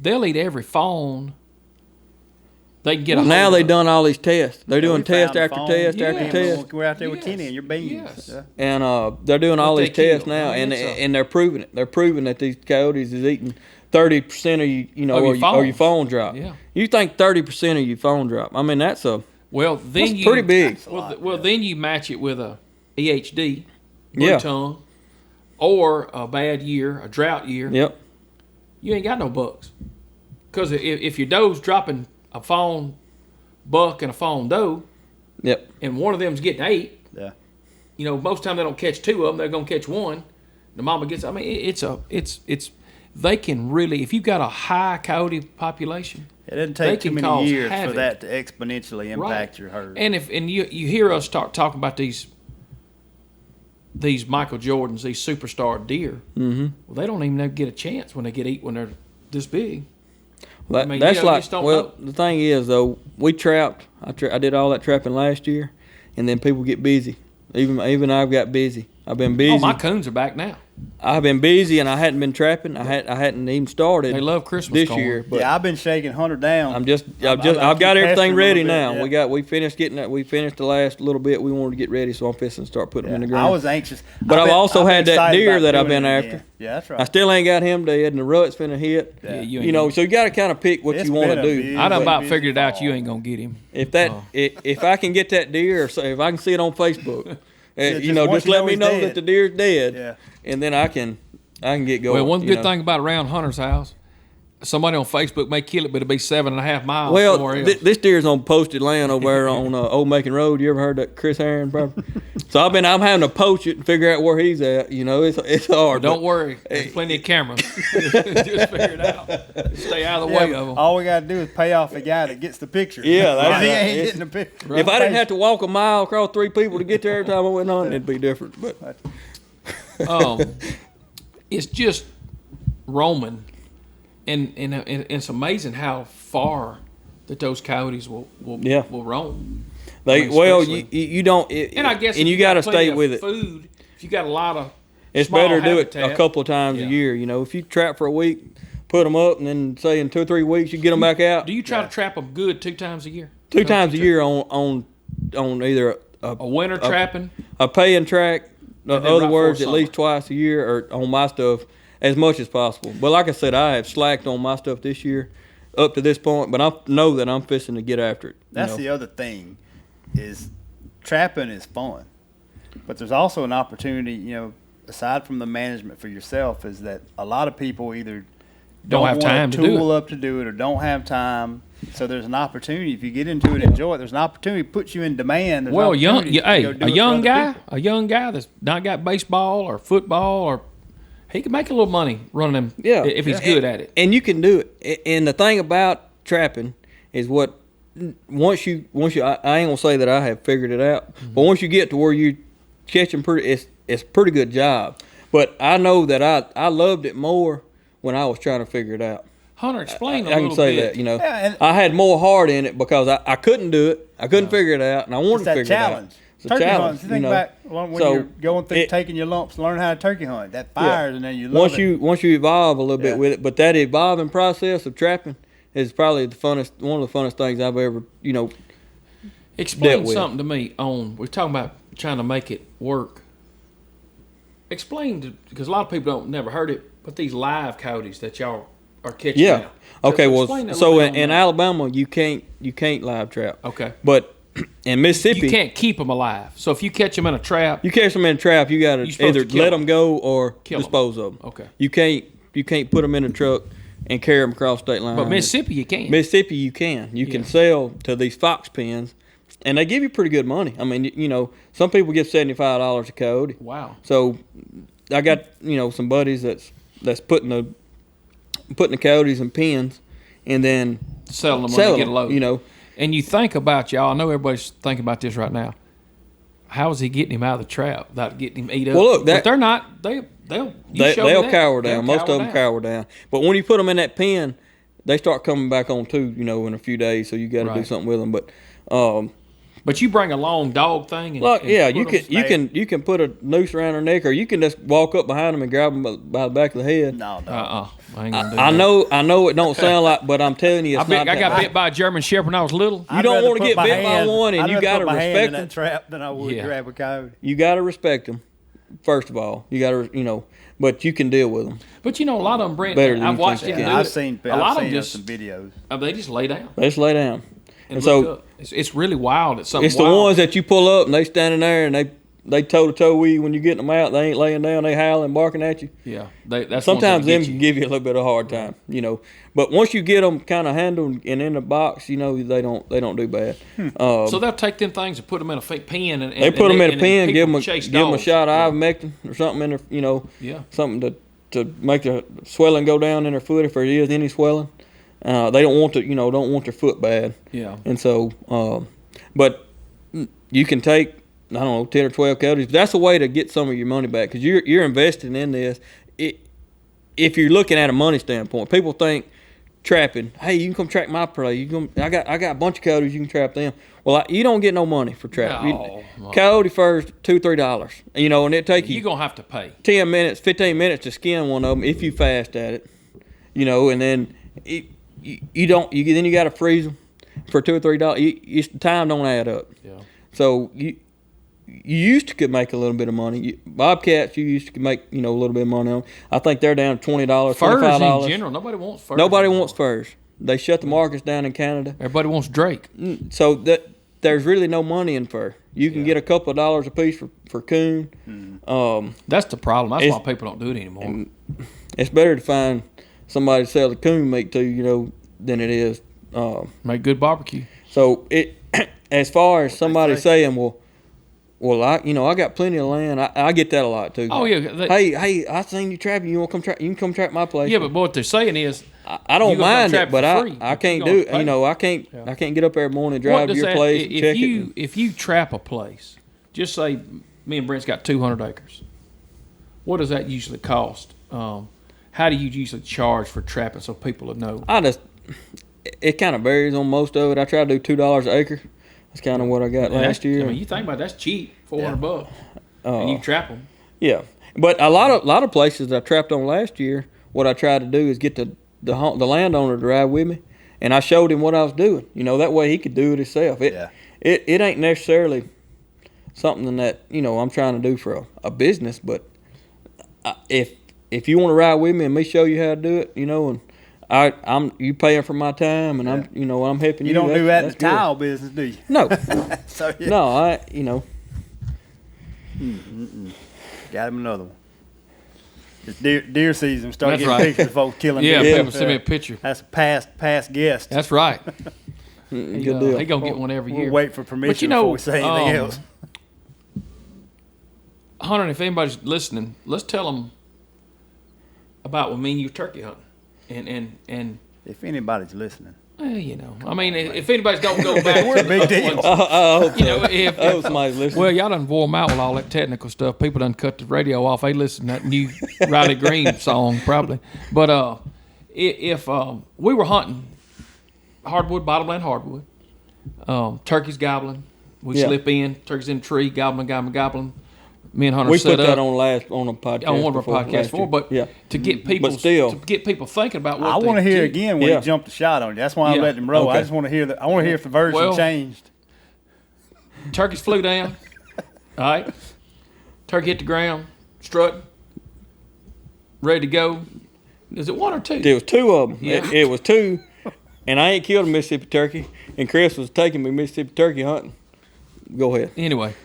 They'll eat every fawn they can get a hold Now they of. done all these tests. They're doing we test found after the test phone. after Yeah. test, We're out there with Yes. Kenny and your beans. Yes. Yeah. and they're doing all What these they tests kill. now, I mean, and it's a- and they're proving it. They're proving that these coyotes is eating 30% of Of your or your phones. phone drop. Yeah. You think 30% of your phone drop? I mean, that's Well, then that's you pretty big. Well, then you match it with a EHD, blue Yeah. tongue, or a bad year, a drought year. Yep. You ain't got no bucks. Because if your doe's dropping a fawn buck and a fawn doe, Yep. and one of them's getting 8, Yeah. most of the time they don't catch 2 of them. They're gonna catch 1. The mama gets. I mean, it's. They can really, if you've got a high coyote population, It doesn't They take too can many cause years for havoc. that to exponentially impact your herd. And you hear us talking about these Michael Jordans, these superstar deer. Mm-hmm. Well, they don't even get a chance when they get eat when they're this big. Well, I mean, that's you know, you like just don't know. the thing is though, we trapped. I did all that trapping last year, and then people get busy. Even I've got busy. I've been busy. Oh, my coons are back now. I've been busy, and I hadn't been trapping. I hadn't even started. They love Christmas this corn. year. But Yeah, I've been shaking Hunter down. I've I'm got keep everything pestering ready a little now. bit, yeah. We finished getting that. We finished the last little bit. We wanted to get ready, so I'm fixing to start putting them in the ground. I was anxious. But I've also been had that excited deer about that I've doing been it after. again. Yeah, that's right. I still ain't got him dead, and the rut's finna hit. Yeah, Yeah. you ain't So you got to kind of pick what It's you want been to a do. big- I done about busy figured it out. fall. You ain't gonna get him. If I can get that deer, or so if I can see it on Facebook, just just once you let know me he's know dead. that the deer's dead, Yeah. and then I can get going. Well, one you good know. thing about around Hunter's house, somebody on Facebook may kill it, but it'll be 7.5 miles Well, somewhere else. this deer's on posted land over there on Old Macon Road. You ever heard that Chris Herron property? So I'm having to poach it and figure out where he's at. You know, it's hard. Don't worry. There's plenty of cameras. Just figure it out. Just stay out of the way of them. All we got to do is pay off the guy that gets the picture. Yeah, that's he right. ain't getting the picture. If I didn't have to walk a mile across 3 people to get there every time I went on, it'd be different. But It's just roaming, and it's amazing how far that those coyotes will roam. You don't, And I guess and if you got to plenty stay of with it. Food, if you got a lot of, It's small better to do it habitat, a couple of times a year. You know, if you trap for a week, put them up, and then say in 2 or 3 weeks you get them back out. Do you try to trap them good 2 times a year? 2 times a year on either A winter trapping, a pay and track. In then other right words, before at least twice a year, or on my stuff as much as possible. But like I said, I have slacked on my stuff this year up to this point. But I know that I'm fishing to get after it. That's the other thing, is trapping is fun, but there's also an opportunity. You know, aside from the management for yourself, is that a lot of people either don't have want time to tool do it. up to do it, or don't have time. So there's an opportunity if you get into it, and enjoy it. There's an opportunity to put you in demand. There's Well, an young, opportunity to hey, go do a it for young other guy, people. a young guy that's not got baseball or football, or he can make a little money running them. If he's good at it. And you can do it. And the thing about trapping is what once you I ain't gonna say that I have figured it out, but once you get to where you catching it's a pretty good job. But I know that I loved it more when I was trying to figure it out. Hunter, explain a I little can say bit. that, you know. Yeah, and- I had more heart in it because I couldn't do it. I couldn't figure it out, and I wanted It's to that figure challenge. it out. It's a Turkey challenge, hunts. You think know. back when So, you're going through it- taking your lumps, learn how to turkey hunt. That fires, and then you love Once you evolve a little Yeah. bit with it, but that evolving process of trapping is probably one of the funnest things I've ever, Explain dealt with. something to me on. We're talking about trying to make it work. Explain, because a lot of people don't never heard it, but these live coyotes that y'all are catching Yeah. now. Okay. Explain Well, that a so little bit in on Alabama, you can't live trap. Okay. But in Mississippi, You can't keep them alive. So if you catch them in a trap, you catch them in a trap, you got You're to supposed either to kill let them. them go or Kill 'em. dispose of them. Okay. You can't put them in a truck and carry them across state line. but Mississippi you can. Mississippi, you can. You can sell to these fox pens, and they give you pretty good money. I mean, some people get $75 a coyote. Wow. So I got some buddies that's putting the coyotes in pens, and then Selling them when selling they get a load. them. And you think about y'all. I know everybody's thinking about this right now. How is he getting him out of the trap without getting him eat up? Well, look, but they're not. They'll they'll cower down. Most of them cower down. But when you put them in that pen, they start coming back on too. In a few days. So you got to do Right. something with them. But But you bring a long dog thing. And, and yeah, put you 'em- can put a noose around their neck, or you can just walk up behind them and grab them by the back of the head. No. I ain't gonna do I that. I know it don't sound like, but I'm telling you, it's not. I got bit by a German Shepherd when I was little. You don't want to get bit by one, and you got to I'd rather put my hand respect in them. that trap than I would Yeah. grab a coyote. You got to respect them. First of all, you got to, but you can deal with them. But a lot of them, Brent, Better than I've you watched think him you do can. I've it. seen a lot of them some videos. they just lay down They just lay down. and And look so up. It's really wild. It's something it's the wild. ones that you pull up and they standing there and they toe to toe with you when you get them out. They ain't laying down. They howling, barking at you. Yeah, that's Sometimes the them ones that can get you. give you a little bit of a hard time, But once you get them kind of handled and in the box, they don't do bad. So they'll take them things and put them in a fake pen, and They put them in a and pen, give people them chase give them a dogs. shot of ivermectin or something in their, Yeah. something to make the swelling go down in their foot if there is any swelling. They don't want don't want their foot bad. Yeah. And so, but you can take, I don't know, 10 or 12 coyotes. That's a way to get some of your money back because you're investing in this. If you're looking at a money standpoint, people think trapping, hey, you can come track my prey. I got a bunch of coyotes, you can trap them. Well, you don't get no money for trapping. No. Coyote furs $2-3, and it take You're you gonna have to pay. 10 minutes, 15 minutes to skin one of them if you fast at it, and then you got to freeze them for $2 or $3. The time don't add up. Yeah. So you used to could make a little bit of money. Bobcats, you used to make a little bit of money on. I think they're down to $20, Furs $25. in general, nobody wants furs. Nobody anymore. wants furs. They shut the markets down in Canada. Everybody wants Drake. So that there's really no money in fur. You can get a couple of dollars a piece for coon. That's the problem. That's why people don't do it anymore. It's better to find somebody to sell the coon meat to, than it is. Make good barbecue. So as far as somebody saying, well, Well, I got plenty of land. I get that a lot too. Oh yeah. Hey, I seen you trapping. You want to come trap? You can come trap my place. Yeah, but what they're saying is, I don't mind it, but I can't do. I I can't get up every morning and drive to your place and check it. If you trap a place, just say me and Brent's got 200 acres. What does that usually cost? How do you usually charge for trapping so people will know? It kind of varies on most of it. I try to do $2 an acre. That's kind of what I got last year. I mean, you think about it, that's cheap, $400, and you trap them. Yeah, but a lot of places I trapped on last year. What I tried to do is get the landowner to ride with me, and I showed him what I was doing. That way he could do it himself. It ain't necessarily something that I'm trying to do for a business, but if you want to ride with me and me show you how to do it, and you paying for my time, and I'm helping you. You don't do that in the tile business, do you? No. So, yeah. No, Got him another one. It's deer season. Start That's getting right. pictures of folks killing Yeah, deer. people send me a picture. That's a past guest. That's right. good deal. He gonna get one every year. We'll wait for permission But before we say anything else. Hunter, if anybody's listening, let's tell them about when me and you turkey hunting. And If anybody's listening. I mean, if anybody's don't go back, We're a big deal. I hope somebody's listening. Well, y'all done wore them out with all that technical stuff. People done cut the radio off. They listen to that new Riley Green song probably. But if we were hunting hardwood, bottomland hardwood, turkeys gobbling, we slip in, turkeys in the tree, gobbling. Me and Hunter we set put that up on a podcast. on one of our podcasts before, but to get people thinking about what I want to hear do. again when he jumped the shot on you. That's why I let him roll. Okay. I just want to hear that. I want to hear if the version changed. Turkeys flew down. All right. Turkey hit the ground, strutting, ready to go. Is it one or two? There was two of them. Yeah. It was two, and I ain't killed a Mississippi turkey. And Chris was taking me Mississippi turkey hunting. Go ahead. Anyway,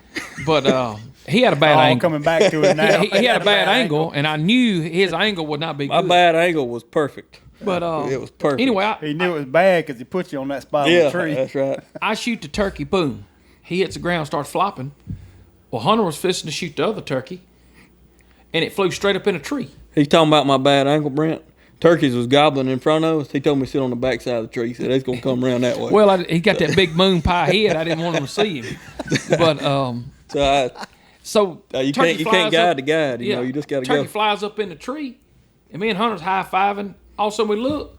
but he had a bad angle. Coming back to it now. he had a bad angle, and I knew his angle would not be good. My bad angle was perfect. But it was perfect. Anyway, he knew it was bad because he put you on that spot on the tree. That's right. I shoot the turkey, boom. He hits the ground, starts flopping. Well, Hunter was fixing to shoot the other turkey, and it flew straight up in a tree. He's talking about my bad angle, Brent. Turkeys was gobbling in front of us. He told me to sit on the back side of the tree. He said, it's going to come around that way. Well, he got that big moon pie head. I didn't want him to see him. But, you can't guide the guide. You just got to go. Turkey flies up in the tree, and me and Hunter's high-fiving. All of a sudden we look,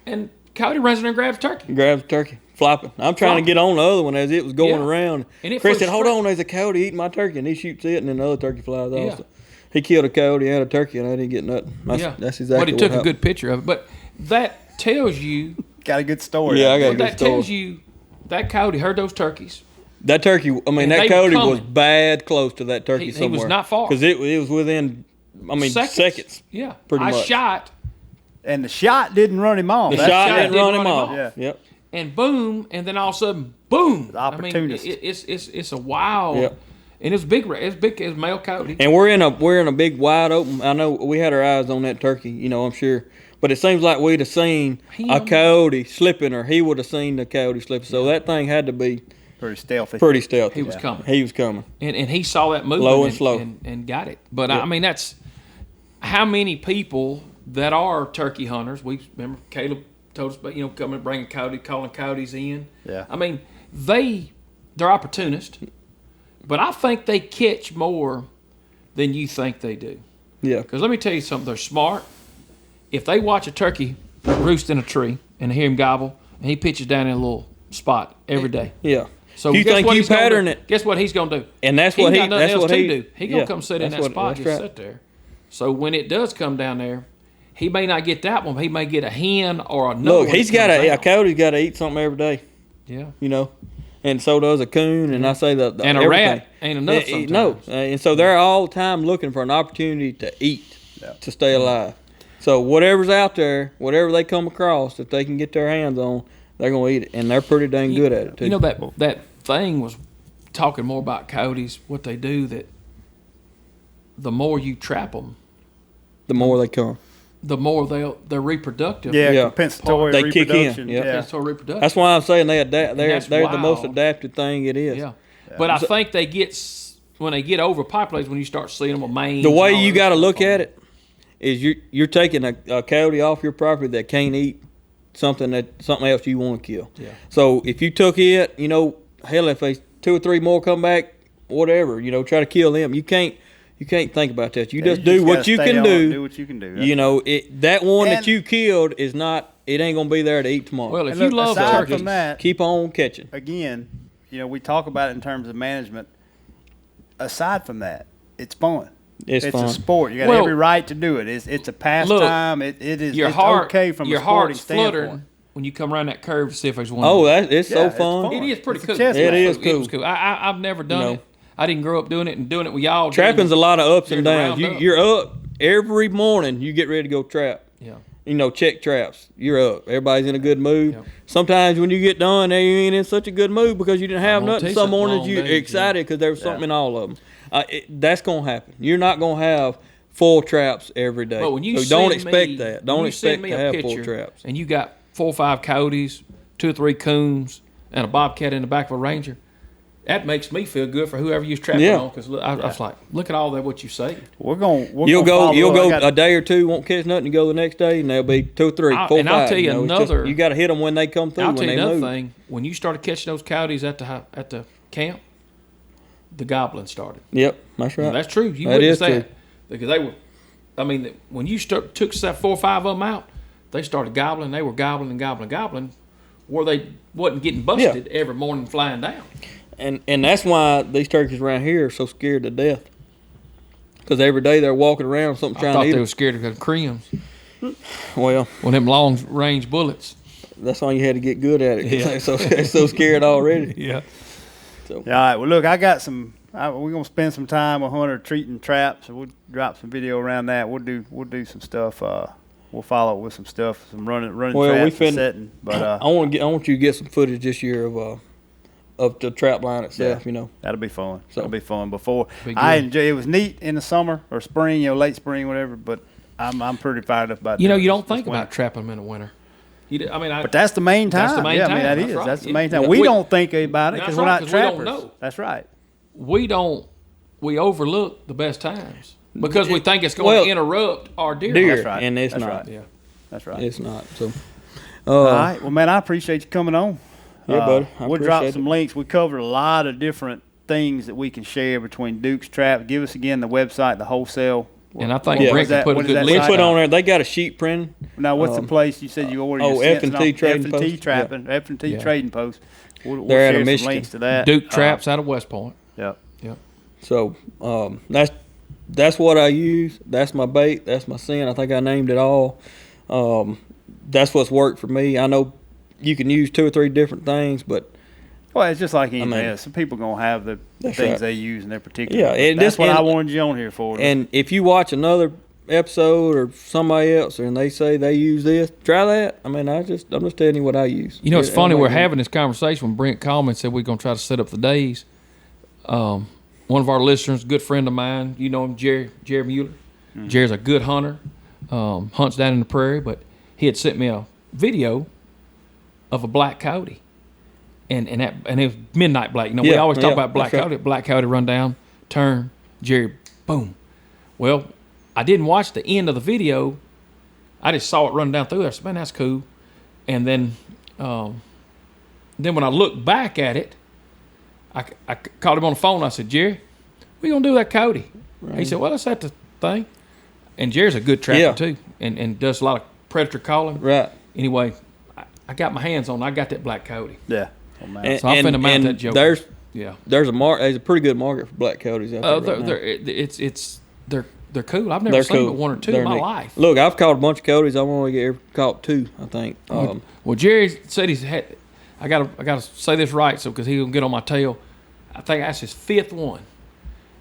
and Coyote runs in there and grabs the turkey. Grabs the turkey, flopping. I'm trying to get on the other one as it was going around. And Chris said, hold on, there's a coyote eating my turkey. And he shoots it, and then the other turkey flies off. So he killed a coyote and a turkey, and I didn't get nothing. That's exactly what he took a good picture of it. But that tells you. Got a good story. Yeah, I got a good story. That tells you that coyote heard those turkeys. That turkey, that coyote was bad close to that turkey somewhere. He was not far. Because it was within, seconds. Yeah. Pretty much. I shot. And the shot didn't run him off. The shot didn't run him off. Yeah. Yep. And boom, and then all of a sudden, boom. The opportunist. It's a wild. Yep. And it's big. It's big as male coyote. And we're in a big wide open. I know we had our eyes on that turkey. I'm sure. But it seems like we'd have seen a coyote slipping, or he would have seen the coyote slipping. So that thing had to be pretty stealthy. He was coming. He was coming. And he saw that movement. Low and slow. And got it. But I mean, that's how many people that are turkey hunters. We remember Caleb told us about coming bringing coyote, calling coyotes in. Yeah. I mean, they're opportunists, but I think they catch more than you think they do. Yeah. Because let me tell you something. They're smart. If they watch a turkey roost in a tree and hear him gobble, and he pitches down in a little spot every day. Yeah. So you think you pattern it? Guess what he's going to do? And that's what he do. He's going to come sit in that spot, just sit there. So when it does come down there, he may not get that one, but he may get a hen or another. Look, he's got a coyote's got to eat something every day. Yeah. And so does a coon, and I say that. And a rat ain't enough sometimes. No, and so they're all the time looking for an opportunity to eat, to stay alive. So whatever's out there, whatever they come across that they can get their hands on, they're going to eat it, and they're pretty dang good at it too. That thing was talking more about coyotes, what they do, that the more you trap them, the more they come. The more they're reproductive. Yeah, compensatory reproduction. Kick in. Compensatory reproduction. That's why I'm saying they adapt. They're the most adapted thing it is. Yeah. But I think they get when they get overpopulated when you start seeing them with mange. The way you got to look at it is you're taking a coyote off your property that can't eat something else you want to kill. Yeah. So if you took it, hell, if they 2 or 3 more come back, whatever, try to kill them. You can't think about that. You just do what you can do. Do what you can do. That one that you killed is not. It ain't gonna be there to eat tomorrow. Well, if you love aside turkeys, from that, keep on catching. Again, we talk about it in terms of management. Aside from that, it's fun. It's fun. a sport. You got every right to do it. It's a pastime. It is. Your it's heart, okay from your a sporting heart's fluttering standpoint. when you come around that curve to see if there's one. Oh, it's so it's fun. fun. It is pretty It's a cool. chess It match. is It was cool. cool. I've never done it. I didn't grow up doing it, and doing it with y'all. Trapping's a lot of ups and During the downs. roundup. You're up every morning. You get ready to go trap. Yeah. Check traps. You're up. Everybody's in a good mood. Yeah. Sometimes when you get done, you ain't in such a good mood because you didn't have I'm gonna nothing. tell Some you, mornings long you're days, excited because there was something in all of them. That's gonna happen. You're not gonna have full traps every day. But when you so don't send expect me, that. when Don't you expect send me to a have full picture traps. and you got 4 or 5 coyotes, 2 or 3 coons, and a bobcat in the back of a ranger, that makes me feel good for whoever you're trapping on. Because I was like, look at all that what you say. You'll go a day or two, won't catch nothing. You go the next day, and there'll be 2 or 3, 4, 5. I'll tell you another. You got to hit them when they come through. I'll tell you another move. thing. When you started catching those coyotes at the camp, the goblin started. Yep, that's right. Now, that's true. You That witnessed is true. that because they were. I mean, when you took that 4 or 5 of them out, they started gobbling. They were gobbling and gobbling, gobbling, where they wasn't getting busted every morning flying down. And that's why these turkeys around here are so scared to death. Because every day they're walking around something trying to eat I thought they them. were scared of the Crimms. Well, Well, them long range bullets. that's why you had to get good at it. 'Cause they're so scared already. Yeah. All right. Well, look, I got some. We're gonna spend some time with Hunter treating traps. We'll drop some video around that. We'll do some stuff. We'll follow up with some stuff, some running traps and setting. But I want you to get some footage this year of the trap line itself. That'll be fun. So- That'll be fun. Before Be good. I enjoy. It was neat in the summer or spring, late spring, whatever. But I'm pretty fired up about. You this don't think winter. about trapping them in the winter. But that's the main time. That's the main yeah, time. I mean, that That's is. right. That's the main time. Yeah. We don't think about it That's because we're right, not 'cause we don't trappers. know. That's right. We overlook the best times because we think it's going to interrupt our deer. Deer, That's right. and it's That's not. right. Yeah. That's right. It's not. So, All right. Well, man, I appreciate you coming on. Yeah, buddy. I We'll drop appreciate some it. links. We covered a lot of different things that we can share between Duke's Trap. Give us again the website, the wholesale. And I think Yeah. Brent can put a What is good that we list site? put out. on there. They got a sheet printing. Now, what's the place you said you ordered your scents F&T off? Trading F&T Post. Trapping, F&T Yeah. Trading Post. We'll They're out share of some Michigan. links to that. Duke Traps out of West Point. Yep. Yep. So that's what I use. That's my bait. That's my scent. I think I named it all. That's what's worked for me. I know you can use 2 or 3 different things, but Well, it's just like anything mean, else. Some people going to have the That's things right. they use in their particular. Yeah, and that's what and- I wanted you on here for. and if you watch another episode or somebody else and they say they use this, try that. I mean, I'm just telling you what I use. You know, it's Yeah, funny. I'm We're like, having this conversation when Brent called me and said we're going to try to set up the days. One of our listeners, good friend of mine, you know him, Jerry Mueller. Mm-hmm. Jerry's a good hunter, hunts down in the prairie, but he had sent me a video of a black coyote. And it was midnight black. You know, we Yeah, always talk yeah, about black that's right. coyote. Black coyote run down, turn, Jerry, boom. Well, I didn't watch the end of the video. I just saw it run down through there. I said, man, that's cool. And then when I looked back at it, I called him on the phone. I said, Jerry, we gonna do that coyote? Right. He said, well, that's at the thing. And Jerry's a good trapper Yeah. too, and does a lot of predator calling. Right. Anyway, I got my hands on. I got that black coyote. yeah. Oh, man. And, So I'm finna mount and that joke. There's a pretty good market for black coyotes out there. Right now. They're cool. I've never They're seen cool. but 1 or 2 They're in my neat. life. Look, I've caught a bunch of coyotes. I've only ever caught 2, I think. Well, Jerry said he's had. I gotta say this right, so because he'll get on my tail. I think that's his 5th one,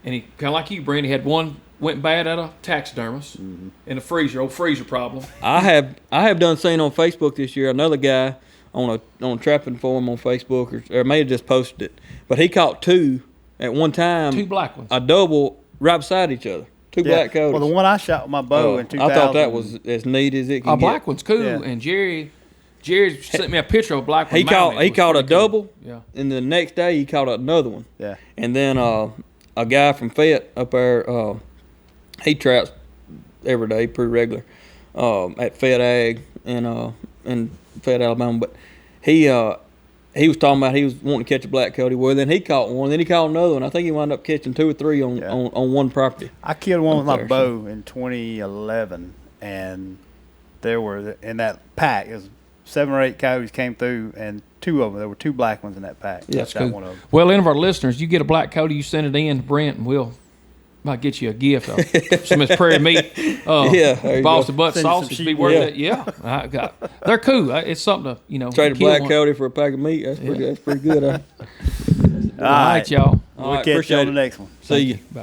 and he kind of like you, Brent. He had one went bad at a taxidermist in a freezer, old freezer problem. I have done seen on Facebook this year another guy on a trapping forum on Facebook or may have just posted it, but he caught 2 at one time. 2 black ones. A double right beside each other. 2 Yeah. black coyotes. Well, the one I shot with my bow in 2000. I thought that was as neat as it can A get. black one's cool, Yeah. and Jerry Jerry sent me a picture of a black one. He caught a double. Yeah. And the next day he caught another one. Yeah. And then a guy from Fayette up there, he traps every day, pretty regular, at Fayette Ag in Fayette, Alabama. But he was talking about he was wanting to catch a black coyote. Well, then he caught one. Then he caught another one. I think he wound up catching 2 or 3 on one property. I killed one with my there, bow in 2011, and there were in that pack. It was 7 or 8 coyotes came through, and 2 of them. There were 2 black ones in that pack. Yeah, that's cool. one of them. Well, any of our listeners, you get a black coyote, you send it in to Brent, and we'll might get you a gift of some of his prairie meat. Boston butt sausage be worth it. Yeah, they're cool. It's something to Trade a black coyote for a pack of meat. That's pretty good. All right, y'all. We'll catch you on the next one. See you. Bye.